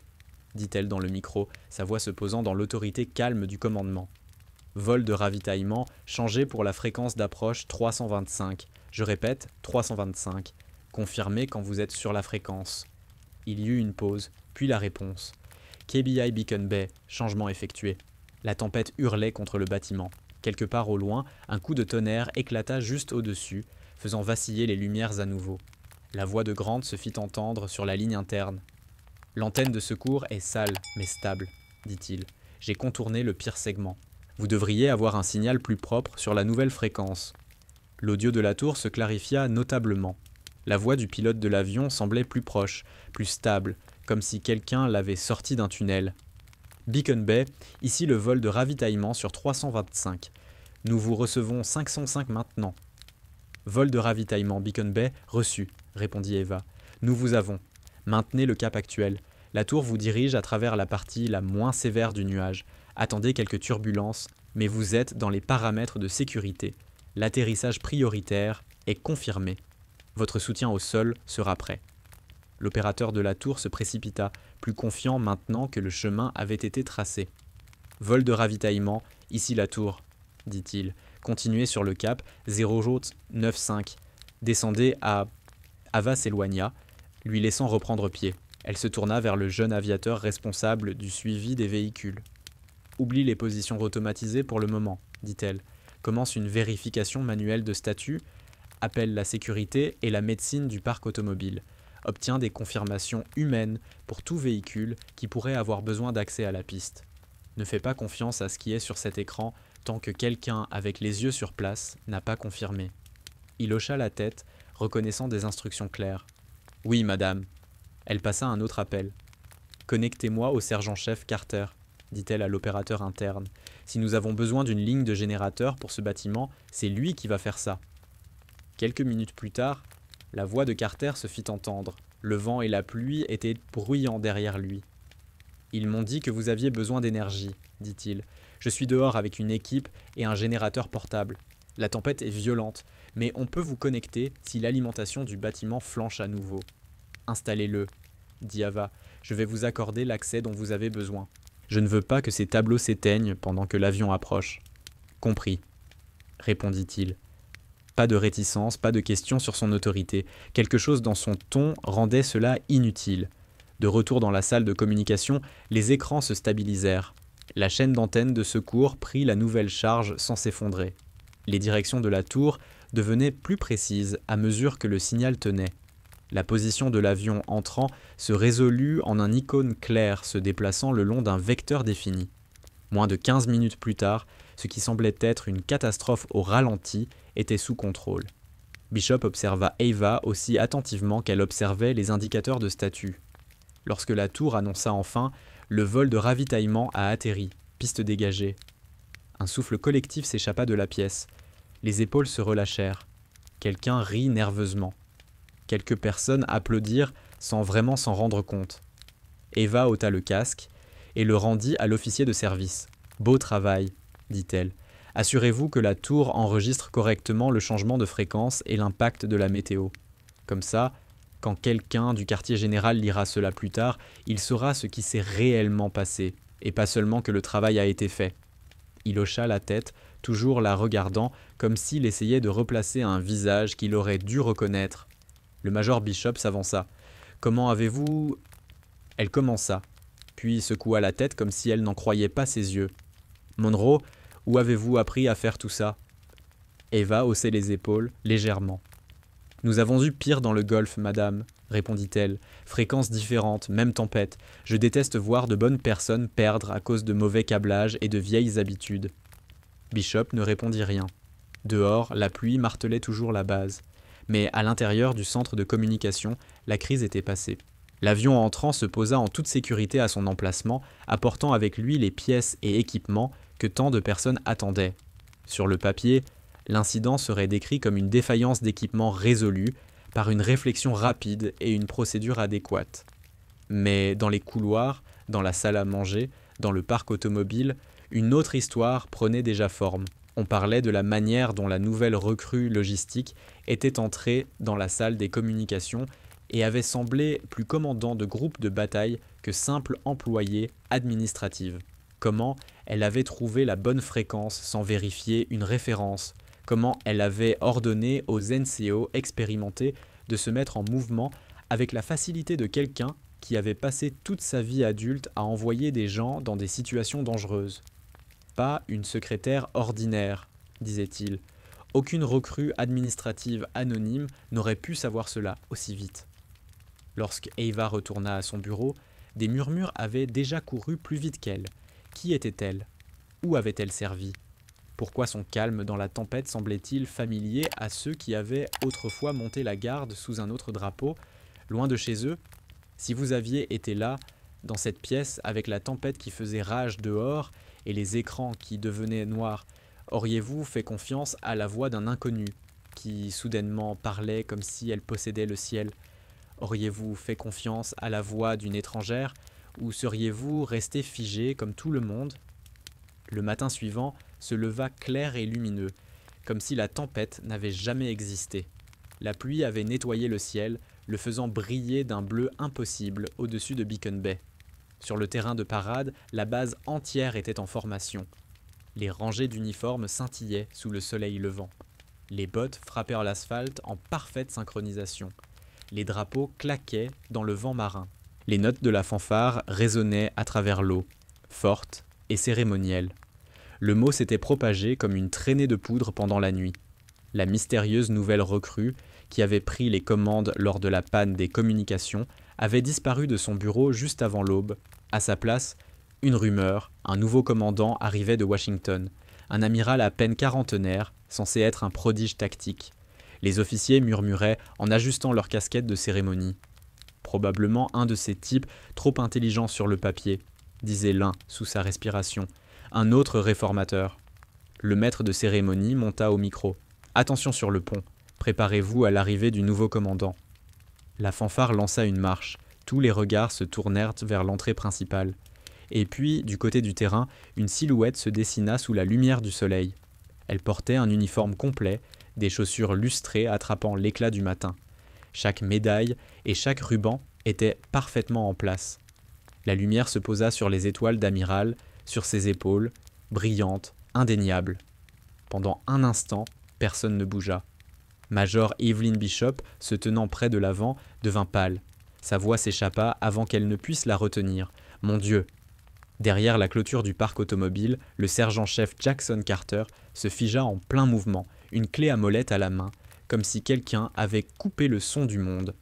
S1: dit-elle dans le micro, sa voix se posant dans l'autorité calme du commandement. « Vol de ravitaillement, changé pour la fréquence d'approche 325. Je répète, 325. Confirmez quand vous êtes sur la fréquence. » Il y eut une pause, puis la réponse. KBI Beacon Bay, changement effectué. La tempête hurlait contre le bâtiment. Quelque part au loin, un coup de tonnerre éclata juste au-dessus, faisant vaciller les lumières à nouveau. La voix de Grant se fit entendre sur la ligne interne. « L'antenne de secours est sale, mais stable, dit-il. J'ai contourné le pire segment. Vous devriez avoir un signal plus propre sur la nouvelle fréquence. » L'audio de la tour se clarifia notablement. La voix du pilote de l'avion semblait plus proche, plus stable, comme si quelqu'un l'avait sorti d'un tunnel. « Beacon Bay, ici le vol de ravitaillement sur 325. Nous vous recevons 505 maintenant. »« Vol de ravitaillement Beacon Bay, reçu, » répondit Eva. « Nous vous avons. Maintenez le cap actuel. La tour vous dirige à travers la partie la moins sévère du nuage. Attendez quelques turbulences, mais vous êtes dans les paramètres de sécurité. L'atterrissage prioritaire est confirmé. Votre soutien au sol sera prêt. » L'opérateur de la tour se précipita, plus confiant maintenant que le chemin avait été tracé. « Vol de ravitaillement, ici la tour, » dit-il. « Continuez sur le cap, 095. Descendez à... » Ava s'éloigna, lui laissant reprendre pied. Elle se tourna vers le jeune aviateur responsable du suivi des véhicules. « Oublie les positions automatisées pour le moment, » dit-elle. « Commence une vérification manuelle de statut, appelle la sécurité et la médecine du parc automobile. Obtient des confirmations humaines pour tout véhicule qui pourrait avoir besoin d'accès à la piste. Ne fais pas confiance à ce qui est sur cet écran tant que quelqu'un avec les yeux sur place n'a pas confirmé. » Il hocha la tête, reconnaissant des instructions claires. « Oui, madame. » Elle passa un autre appel. « Connectez-moi au sergent-chef Carter, » dit-elle à l'opérateur interne. « Si nous avons besoin d'une ligne de générateur pour ce bâtiment, c'est lui qui va faire ça. » Quelques minutes plus tard, la voix de Carter se fit entendre. Le vent et la pluie étaient bruyants derrière lui. « Ils m'ont dit que vous aviez besoin d'énergie, » dit-il. « Je suis dehors avec une équipe et un générateur portable. La tempête est violente, mais on peut vous connecter si l'alimentation du bâtiment flanche à nouveau. »« Installez-le, » dit Ava. « Je vais vous accorder l'accès dont vous avez besoin. Je ne veux pas que ces tableaux s'éteignent pendant que l'avion approche. »« Compris, » répondit-il. Pas de réticence, pas de questions sur son autorité. Quelque chose dans son ton rendait cela inutile. De retour dans la salle de communication, les écrans se stabilisèrent. La chaîne d'antenne de secours prit la nouvelle charge sans s'effondrer. Les directions de la tour devenaient plus précises à mesure que le signal tenait. La position de l'avion entrant se résolut en un icône clair se déplaçant le long d'un vecteur défini. Moins de 15 minutes plus tard, ce qui semblait être une catastrophe au ralenti était sous contrôle. Bishop observa Ava aussi attentivement qu'elle observait les indicateurs de statut. Lorsque la tour annonça enfin « Le vol de ravitaillement a atterri, piste dégagée », un souffle collectif s'échappa de la pièce. Les épaules se relâchèrent. Quelqu'un rit nerveusement. Quelques personnes applaudirent sans vraiment s'en rendre compte. Ava ôta le casque et le rendit à l'officier de service. « Beau travail, » dit-elle. « Assurez-vous que la tour enregistre correctement le changement de fréquence et l'impact de la météo. Comme ça, quand quelqu'un du quartier général lira cela plus tard, il saura ce qui s'est réellement passé, et pas seulement que le travail a été fait. » Il hocha la tête, toujours la regardant, comme s'il essayait de replacer un visage qu'il aurait dû reconnaître. Le major Bishop s'avança. « Comment avez-vous... » Elle commença, puis secoua la tête comme si elle n'en croyait pas ses yeux. « Monroe, où avez-vous appris à faire tout ça ?» Ava haussait les épaules, légèrement. « Nous avons eu pire dans le golfe, madame, » répondit-elle. « Fréquences différentes, même tempête. Je déteste voir de bonnes personnes perdre à cause de mauvais câblages et de vieilles habitudes. » Bishop ne répondit rien. Dehors, la pluie martelait toujours la base. Mais à l'intérieur du centre de communication, la crise était passée. L'avion entrant se posa en toute sécurité à son emplacement, apportant avec lui les pièces et équipements que tant de personnes attendaient. Sur le papier, l'incident serait décrit comme une défaillance d'équipement résolue par une réflexion rapide et une procédure adéquate. Mais dans les couloirs, dans la salle à manger, dans le parc automobile, une autre histoire prenait déjà forme. On parlait de la manière dont la nouvelle recrue logistique était entrée dans la salle des communications et avait semblé plus commandant de groupe de bataille que simple employée administrative. Comment elle avait trouvé la bonne fréquence sans vérifier une référence, comment elle avait ordonné aux NCO expérimentés de se mettre en mouvement avec la facilité de quelqu'un qui avait passé toute sa vie adulte à envoyer des gens dans des situations dangereuses. Pas une secrétaire ordinaire, disait-il. Aucune recrue administrative anonyme n'aurait pu savoir cela aussi vite. Lorsque Ava retourna à son bureau, des murmures avaient déjà couru plus vite qu'elle. Qui était-elle? Où avait-elle servi? Pourquoi son calme dans la tempête semblait-il familier à ceux qui avaient autrefois monté la garde sous un autre drapeau, loin de chez eux? Si vous aviez été là, dans cette pièce, avec la tempête qui faisait rage dehors et les écrans qui devenaient noirs, auriez-vous fait confiance à la voix d'un inconnu qui soudainement parlait comme si elle possédait le ciel? Auriez-vous fait confiance à la voix d'une étrangère ou seriez-vous resté figé comme tout le monde? Le matin suivant se leva clair et lumineux, comme si la tempête n'avait jamais existé. La pluie avait nettoyé le ciel, le faisant briller d'un bleu impossible au-dessus de Beacon Bay. Sur le terrain de parade, la base entière était en formation. Les rangées d'uniformes scintillaient sous le soleil levant. Les bottes frappèrent l'asphalte en parfaite synchronisation. Les drapeaux claquaient dans le vent marin. Les notes de la fanfare résonnaient à travers l'eau, fortes et cérémonielles. Le mot s'était propagé comme une traînée de poudre pendant la nuit. La mystérieuse nouvelle recrue, qui avait pris les commandes lors de la panne des communications, avait disparu de son bureau juste avant l'aube. À sa place, une rumeur, un nouveau commandant arrivait de Washington, un amiral à peine quarantenaire, censé être un prodige tactique. Les officiers murmuraient en ajustant leurs casquettes de cérémonie. Probablement un de ces types trop intelligents sur le papier, disait l'un sous sa respiration, un autre réformateur. Le maître de cérémonie monta au micro. « Attention sur le pont, préparez-vous à l'arrivée du nouveau commandant. » La fanfare lança une marche, tous les regards se tournèrent vers l'entrée principale. Et puis, du côté du terrain, une silhouette se dessina sous la lumière du soleil. Elle portait un uniforme complet, des chaussures lustrées attrapant l'éclat du matin. Chaque médaille et chaque ruban étaient parfaitement en place. La lumière se posa sur les étoiles d'amiral, sur ses épaules, brillantes, indéniables. Pendant un instant, personne ne bougea. Major Evelyn Bishop, se tenant près de l'avant, devint pâle. Sa voix s'échappa avant qu'elle ne puisse la retenir. « Mon Dieu !» Derrière la clôture du parc automobile, le sergent-chef Jackson Carter se figea en plein mouvement, une clé à molette à la main, comme si quelqu'un avait coupé le son du monde.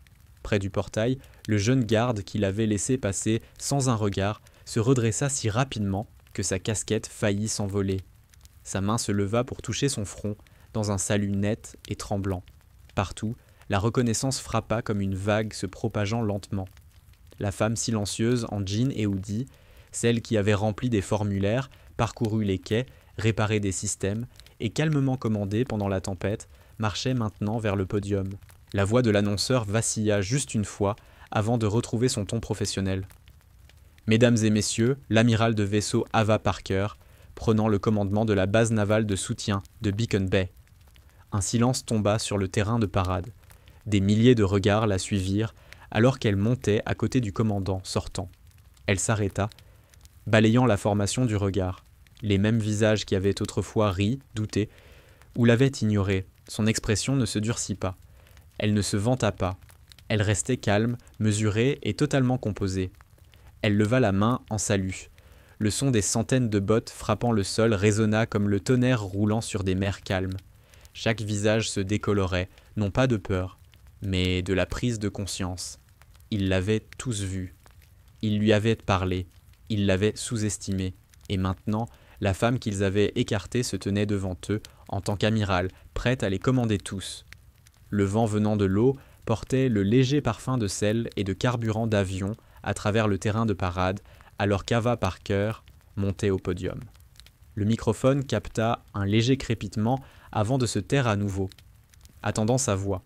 S1: Près du portail, le jeune garde qui l'avait laissé passer sans un regard se redressa si rapidement que sa casquette faillit s'envoler. Sa main se leva pour toucher son front, dans un salut net et tremblant. Partout, la reconnaissance frappa comme une vague se propageant lentement. La femme silencieuse en jean et hoodie, celle qui avait rempli des formulaires, parcouru les quais, réparé des systèmes et calmement commandé pendant la tempête, marchait maintenant vers le podium. La voix de l'annonceur vacilla juste une fois avant de retrouver son ton professionnel. « Mesdames et messieurs, l'amiral de vaisseau Ava Parker, prenant le commandement de la base navale de soutien de Beacon Bay. » Un silence tomba sur le terrain de parade. Des milliers de regards la suivirent alors qu'elle montait à côté du commandant sortant. Elle s'arrêta, balayant la formation du regard. Les mêmes visages qui avaient autrefois ri, douté, ou l'avaient ignoré, son expression ne se durcit pas. Elle ne se vanta pas. Elle restait calme, mesurée et totalement composée. Elle leva la main en salut. Le son des centaines de bottes frappant le sol résonna comme le tonnerre roulant sur des mers calmes. Chaque visage se décolorait, non pas de peur, mais de la prise de conscience. Ils l'avaient tous vue. Ils lui avaient parlé. Ils l'avaient sous-estimée. Et maintenant, la femme qu'ils avaient écartée se tenait devant eux, en tant qu'amiral, prête à les commander tous. Le vent venant de l'eau portait le léger parfum de sel et de carburant d'avion à travers le terrain de parade, alors qu'Ava Parker montait au podium. Le microphone capta un léger crépitement avant de se taire à nouveau, attendant sa voix.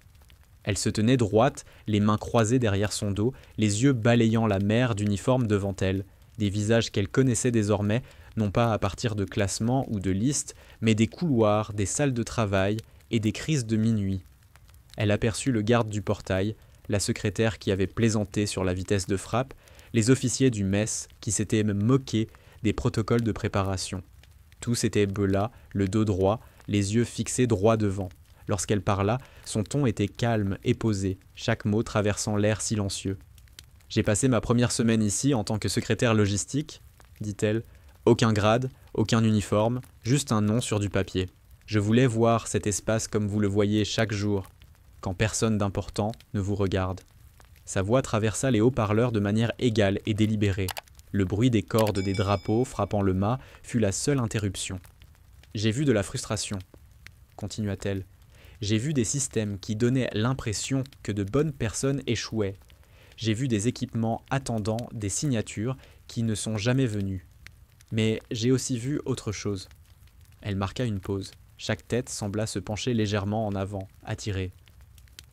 S1: Elle se tenait droite, les mains croisées derrière son dos, les yeux balayant la mer d'uniformes devant elle, des visages qu'elle connaissait désormais, non pas à partir de classements ou de listes, mais des couloirs, des salles de travail et des crises de minuit. Elle aperçut le garde du portail, la secrétaire qui avait plaisanté sur la vitesse de frappe, les officiers du mess qui s'étaient même moqués des protocoles de préparation. Tous étaient belats, le dos droit, les yeux fixés droit devant. Lorsqu'elle parla, son ton était calme et posé, chaque mot traversant l'air silencieux. J'ai passé ma première semaine ici en tant que secrétaire logistique, dit-elle. Aucun grade, aucun uniforme, juste un nom sur du papier. Je voulais voir cet espace comme vous le voyez chaque jour, quand personne d'important ne vous regarde. Sa voix traversa les haut-parleurs de manière égale et délibérée. Le bruit des cordes des drapeaux frappant le mât fut la seule interruption. J'ai vu de la frustration, continua-t-elle. J'ai vu des systèmes qui donnaient l'impression que de bonnes personnes échouaient. J'ai vu des équipements attendant des signatures qui ne sont jamais venus. Mais j'ai aussi vu autre chose. Elle marqua une pause. Chaque tête sembla se pencher légèrement en avant, attirée.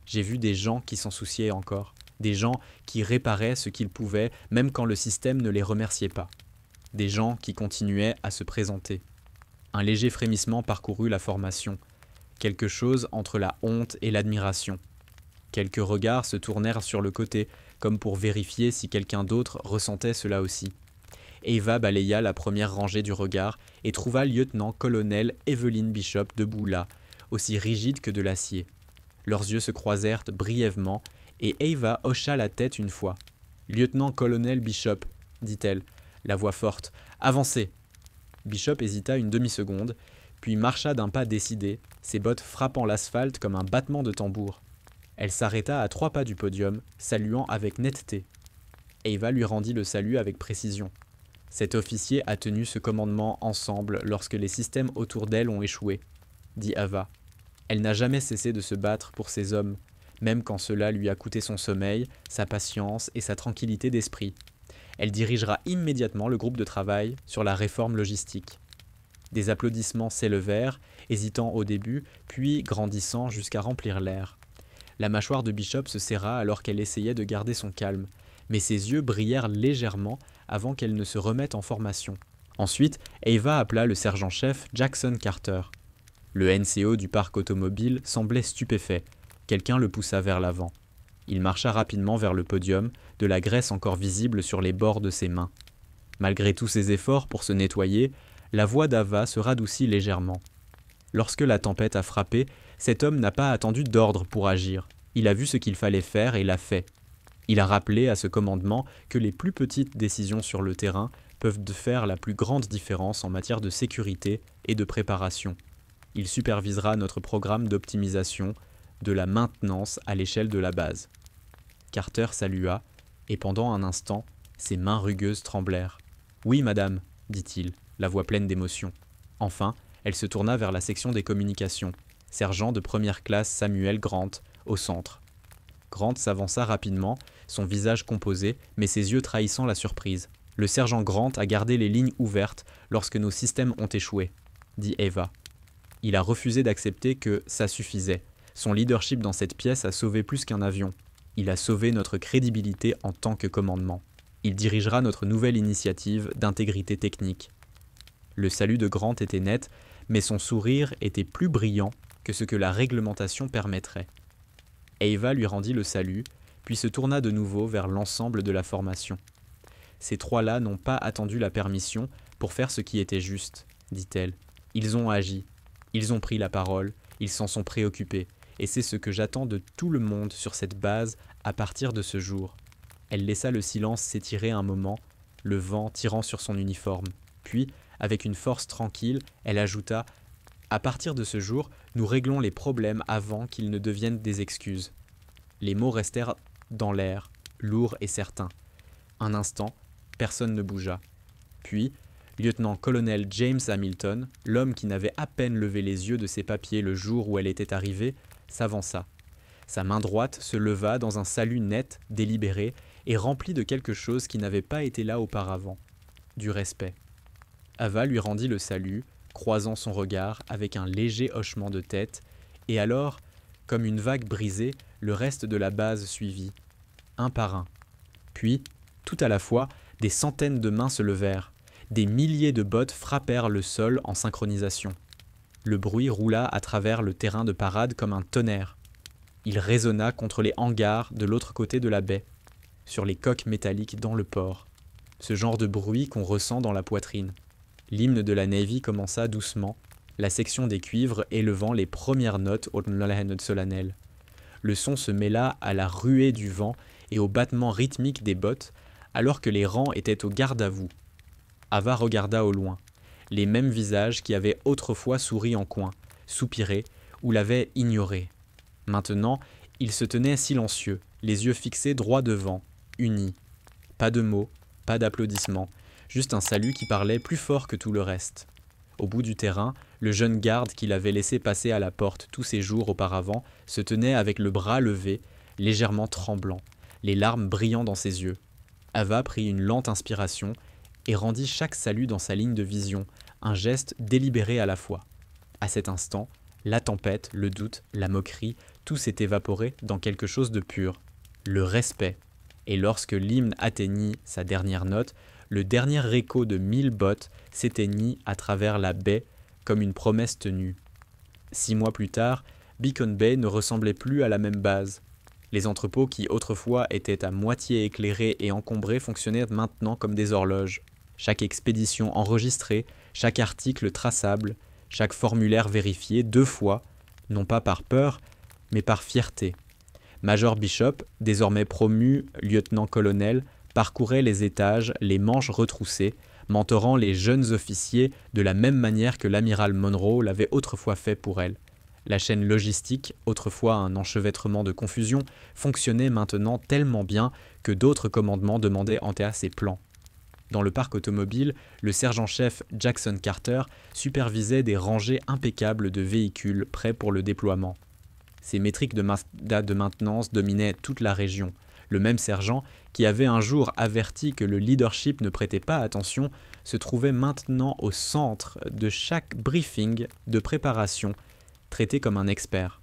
S1: J'ai vu des gens qui s'en souciaient encore. Des gens qui réparaient ce qu'ils pouvaient, même quand le système ne les remerciait pas. Des gens qui continuaient à se présenter. Un léger frémissement parcourut la formation. Quelque chose entre la honte et l'admiration. Quelques regards se tournèrent sur le côté, comme pour vérifier si quelqu'un d'autre ressentait cela aussi. Eva balaya la première rangée du regard et trouva lieutenant-colonel Evelyn Bishop debout là, aussi rigide que de l'acier. Leurs yeux se croisèrent brièvement et Eva hocha la tête une fois. « Lieutenant-colonel Bishop, dit-elle, la voix forte, avancez !» Bishop hésita une demi-seconde, puis marcha d'un pas décidé, ses bottes frappant l'asphalte comme un battement de tambour. Elle s'arrêta à 3 pas du podium, saluant avec netteté. Eva lui rendit le salut avec précision. Cet officier a tenu ce commandement ensemble lorsque les systèmes autour d'elle ont échoué, dit Ava. Elle n'a jamais cessé de se battre pour ces hommes, même quand cela lui a coûté son sommeil, sa patience et sa tranquillité d'esprit. Elle dirigera immédiatement le groupe de travail sur la réforme logistique. Des applaudissements s'élevèrent, hésitant au début, puis grandissant jusqu'à remplir l'air. La mâchoire de Bishop se serra alors qu'elle essayait de garder son calme, mais ses yeux brillèrent légèrement avant qu'elle ne se remette en formation. Ensuite, Eva appela le sergent-chef Jackson Carter. Le NCO du parc automobile semblait stupéfait. Quelqu'un le poussa vers l'avant. Il marcha rapidement vers le podium, de la graisse encore visible sur les bords de ses mains. Malgré tous ses efforts pour se nettoyer, la voix d'Ava se radoucit légèrement. Lorsque la tempête a frappé, cet homme n'a pas attendu d'ordre pour agir. Il a vu ce qu'il fallait faire et l'a fait. Il a rappelé à ce commandement que les plus petites décisions sur le terrain peuvent faire la plus grande différence en matière de sécurité et de préparation. Il supervisera notre programme d'optimisation de la maintenance à l'échelle de la base. Carter salua, et pendant un instant, ses mains rugueuses tremblèrent. « Oui, madame, dit-il, la voix pleine d'émotion. Enfin, elle se tourna vers la section des communications. Sergent de première classe Samuel Grant, au centre. Grant s'avança rapidement, son visage composé, mais ses yeux trahissant la surprise. « Le sergent Grant a gardé les lignes ouvertes lorsque nos systèmes ont échoué, » dit Eva. Il a refusé d'accepter que ça suffisait. Son leadership dans cette pièce a sauvé plus qu'un avion. Il a sauvé notre crédibilité en tant que commandement. Il dirigera notre nouvelle initiative d'intégrité technique. Le salut de Grant était net, mais son sourire était plus brillant que ce que la réglementation permettrait. Eva lui rendit le salut, puis se tourna de nouveau vers l'ensemble de la formation. Ces trois-là n'ont pas attendu la permission pour faire ce qui était juste, dit-elle. Ils ont agi, ils ont pris la parole, ils s'en sont préoccupés, et c'est ce que j'attends de tout le monde sur cette base à partir de ce jour. Elle laissa le silence s'étirer un moment, le vent tirant sur son uniforme. Puis, avec une force tranquille, elle ajouta « À partir de ce jour, nous réglons les problèmes avant qu'ils ne deviennent des excuses. » Les mots restèrent dans l'air, lourds et certains. Un instant, personne ne bougea. Puis, lieutenant-colonel James Hamilton, l'homme qui n'avait à peine levé les yeux de ses papiers le jour où elle était arrivée, s'avança. Sa main droite se leva dans un salut net, délibéré, et rempli de quelque chose qui n'avait pas été là auparavant, du respect. Ava lui rendit le salut, croisant son regard avec un léger hochement de tête, et alors, comme une vague brisée, le reste de la base suivit, un par un. Puis, tout à la fois, des centaines de mains se levèrent, des milliers de bottes frappèrent le sol en synchronisation. Le bruit roula à travers le terrain de parade comme un tonnerre. Il résonna contre les hangars de l'autre côté de la baie, sur les coques métalliques dans le port. Ce genre de bruit qu'on ressent dans la poitrine. L'hymne de la Navy commença doucement, la section des cuivres élevant les premières notes au solennel. Le son se mêla à la ruée du vent et au battement rythmique des bottes, alors que les rangs étaient au garde à vous. Ava regarda au loin, les mêmes visages qui avaient autrefois souri en coin, soupiré ou l'avaient ignoré. Maintenant, ils se tenaient silencieux, les yeux fixés droit devant, unis. Pas de mots, pas d'applaudissements, juste un salut qui parlait plus fort que tout le reste. Au bout du terrain, le jeune garde qui l'avait laissé passer à la porte tous ces jours auparavant se tenait avec le bras levé, légèrement tremblant, les larmes brillant dans ses yeux. Ava prit une lente inspiration et rendit chaque salut dans sa ligne de vision, un geste délibéré à la fois. À cet instant, la tempête, le doute, la moquerie, tout s'est évaporé dans quelque chose de pur, le respect. Et lorsque l'hymne atteignit sa dernière note, le dernier écho de 1000 bottes s'éteignit à travers la baie comme une promesse tenue. 6 mois plus tard, Beacon Bay ne ressemblait plus à la même base. Les entrepôts qui autrefois étaient à moitié éclairés et encombrés fonctionnaient maintenant comme des horloges. Chaque expédition enregistrée, chaque article traçable, chaque formulaire vérifié 2 fois, non pas par peur, mais par fierté. Major Bishop, désormais promu lieutenant-colonel, parcourait les étages, les manches retroussées, mentorant les jeunes officiers de la même manière que l'amiral Monroe l'avait autrefois fait pour elle. La chaîne logistique, autrefois un enchevêtrement de confusion, fonctionnait maintenant tellement bien que d'autres commandements demandaient en théâtre ses plans. Dans le parc automobile, le sergent-chef Jackson Carter supervisait des rangées impeccables de véhicules prêts pour le déploiement. Ces métriques de maintenance dominaient toute la région. Le même sergent, qui avait un jour averti que le leadership ne prêtait pas attention, se trouvait maintenant au centre de chaque briefing de préparation, traité comme un expert.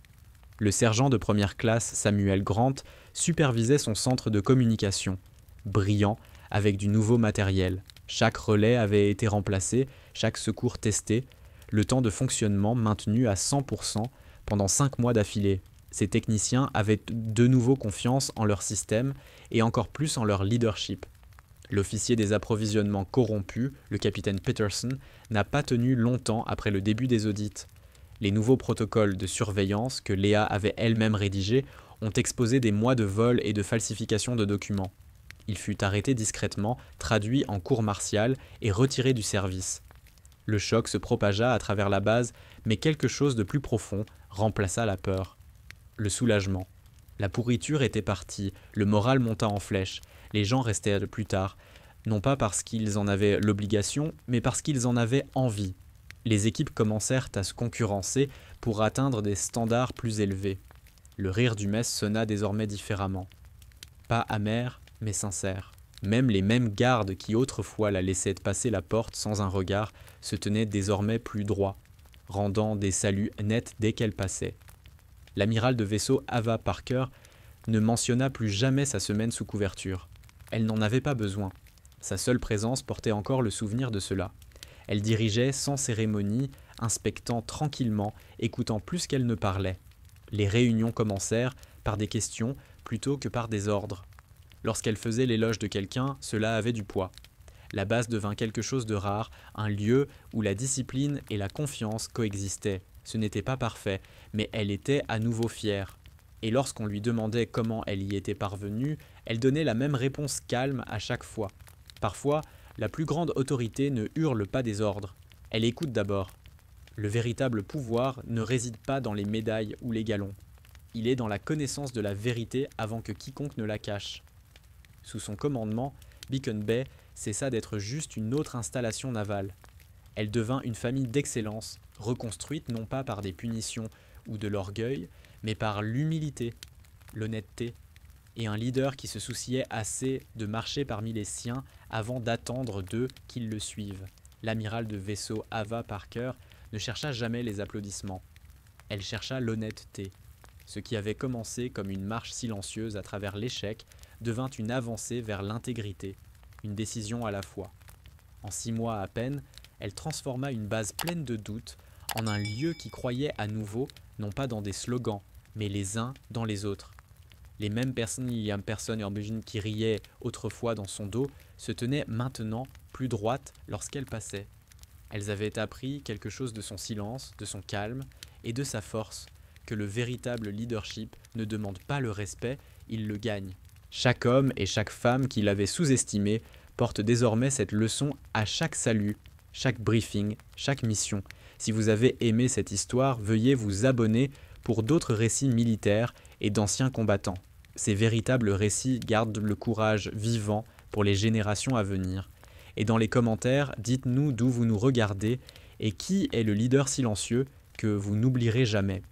S1: Le sergent de première classe Samuel Grant supervisait son centre de communication, brillant, avec du nouveau matériel. Chaque relais avait été remplacé, chaque secours testé, le temps de fonctionnement maintenu à 100% pendant 5 mois d'affilée. Ces techniciens avaient de nouveau confiance en leur système et encore plus en leur leadership. L'officier des approvisionnements corrompu, le capitaine Peterson, n'a pas tenu longtemps après le début des audits. Les nouveaux protocoles de surveillance que Léa avait elle-même rédigés ont exposé des mois de vol et de falsification de documents. Il fut arrêté discrètement, traduit en cour martiale et retiré du service. Le choc se propagea à travers la base, mais quelque chose de plus profond remplaça la peur. Le soulagement. La pourriture était partie, le moral monta en flèche, les gens restaient plus tard, non pas parce qu'ils en avaient l'obligation, mais parce qu'ils en avaient envie. Les équipes commencèrent à se concurrencer pour atteindre des standards plus élevés. Le rire du mess sonna désormais différemment. Pas amer, mais sincère. Même les mêmes gardes qui autrefois la laissaient passer la porte sans un regard se tenaient désormais plus droits, rendant des saluts nets dès qu'elle passait. L'amiral de vaisseau Ava Parker ne mentionna plus jamais sa semaine sous couverture. Elle n'en avait pas besoin. Sa seule présence portait encore le souvenir de cela. Elle dirigeait sans cérémonie, inspectant tranquillement, écoutant plus qu'elle ne parlait. Les réunions commencèrent par des questions plutôt que par des ordres. Lorsqu'elle faisait l'éloge de quelqu'un, cela avait du poids. La base devint quelque chose de rare, un lieu où la discipline et la confiance coexistaient. Ce n'était pas parfait, mais elle était à nouveau fière. Et lorsqu'on lui demandait comment elle y était parvenue, elle donnait la même réponse calme à chaque fois. Parfois, la plus grande autorité ne hurle pas des ordres. Elle écoute d'abord. Le véritable pouvoir ne réside pas dans les médailles ou les galons. Il est dans la connaissance de la vérité avant que quiconque ne la cache. Sous son commandement, Beacon Bay cessa d'être juste une autre installation navale. Elle devint une famille d'excellence, reconstruite non pas par des punitions ou de l'orgueil, mais par l'humilité, l'honnêteté, et un leader qui se souciait assez de marcher parmi les siens avant d'attendre d'eux qu'ils le suivent. L'amiral de vaisseau Ava Parker ne chercha jamais les applaudissements. Elle chercha l'honnêteté. Ce qui avait commencé comme une marche silencieuse à travers l'échec devint une avancée vers l'intégrité, une décision à la fois. En 6 mois à peine, elle transforma une base pleine de doutes en un lieu qui croyait à nouveau, non pas dans des slogans, mais les uns dans les autres. Les mêmes personnes qui riaient autrefois dans son dos se tenaient maintenant plus droites lorsqu'elle passait. Elles avaient appris quelque chose de son silence, de son calme et de sa force, que le véritable leadership ne demande pas le respect, il le gagne. Chaque homme et chaque femme qui l'avait sous-estimé porte désormais cette leçon à chaque salut, chaque briefing, chaque mission. Si vous avez aimé cette histoire, veuillez vous abonner pour d'autres récits militaires et d'anciens combattants. Ces véritables récits gardent le courage vivant pour les générations à venir. Et dans les commentaires, dites-nous d'où vous nous regardez et qui est le leader silencieux que vous n'oublierez jamais.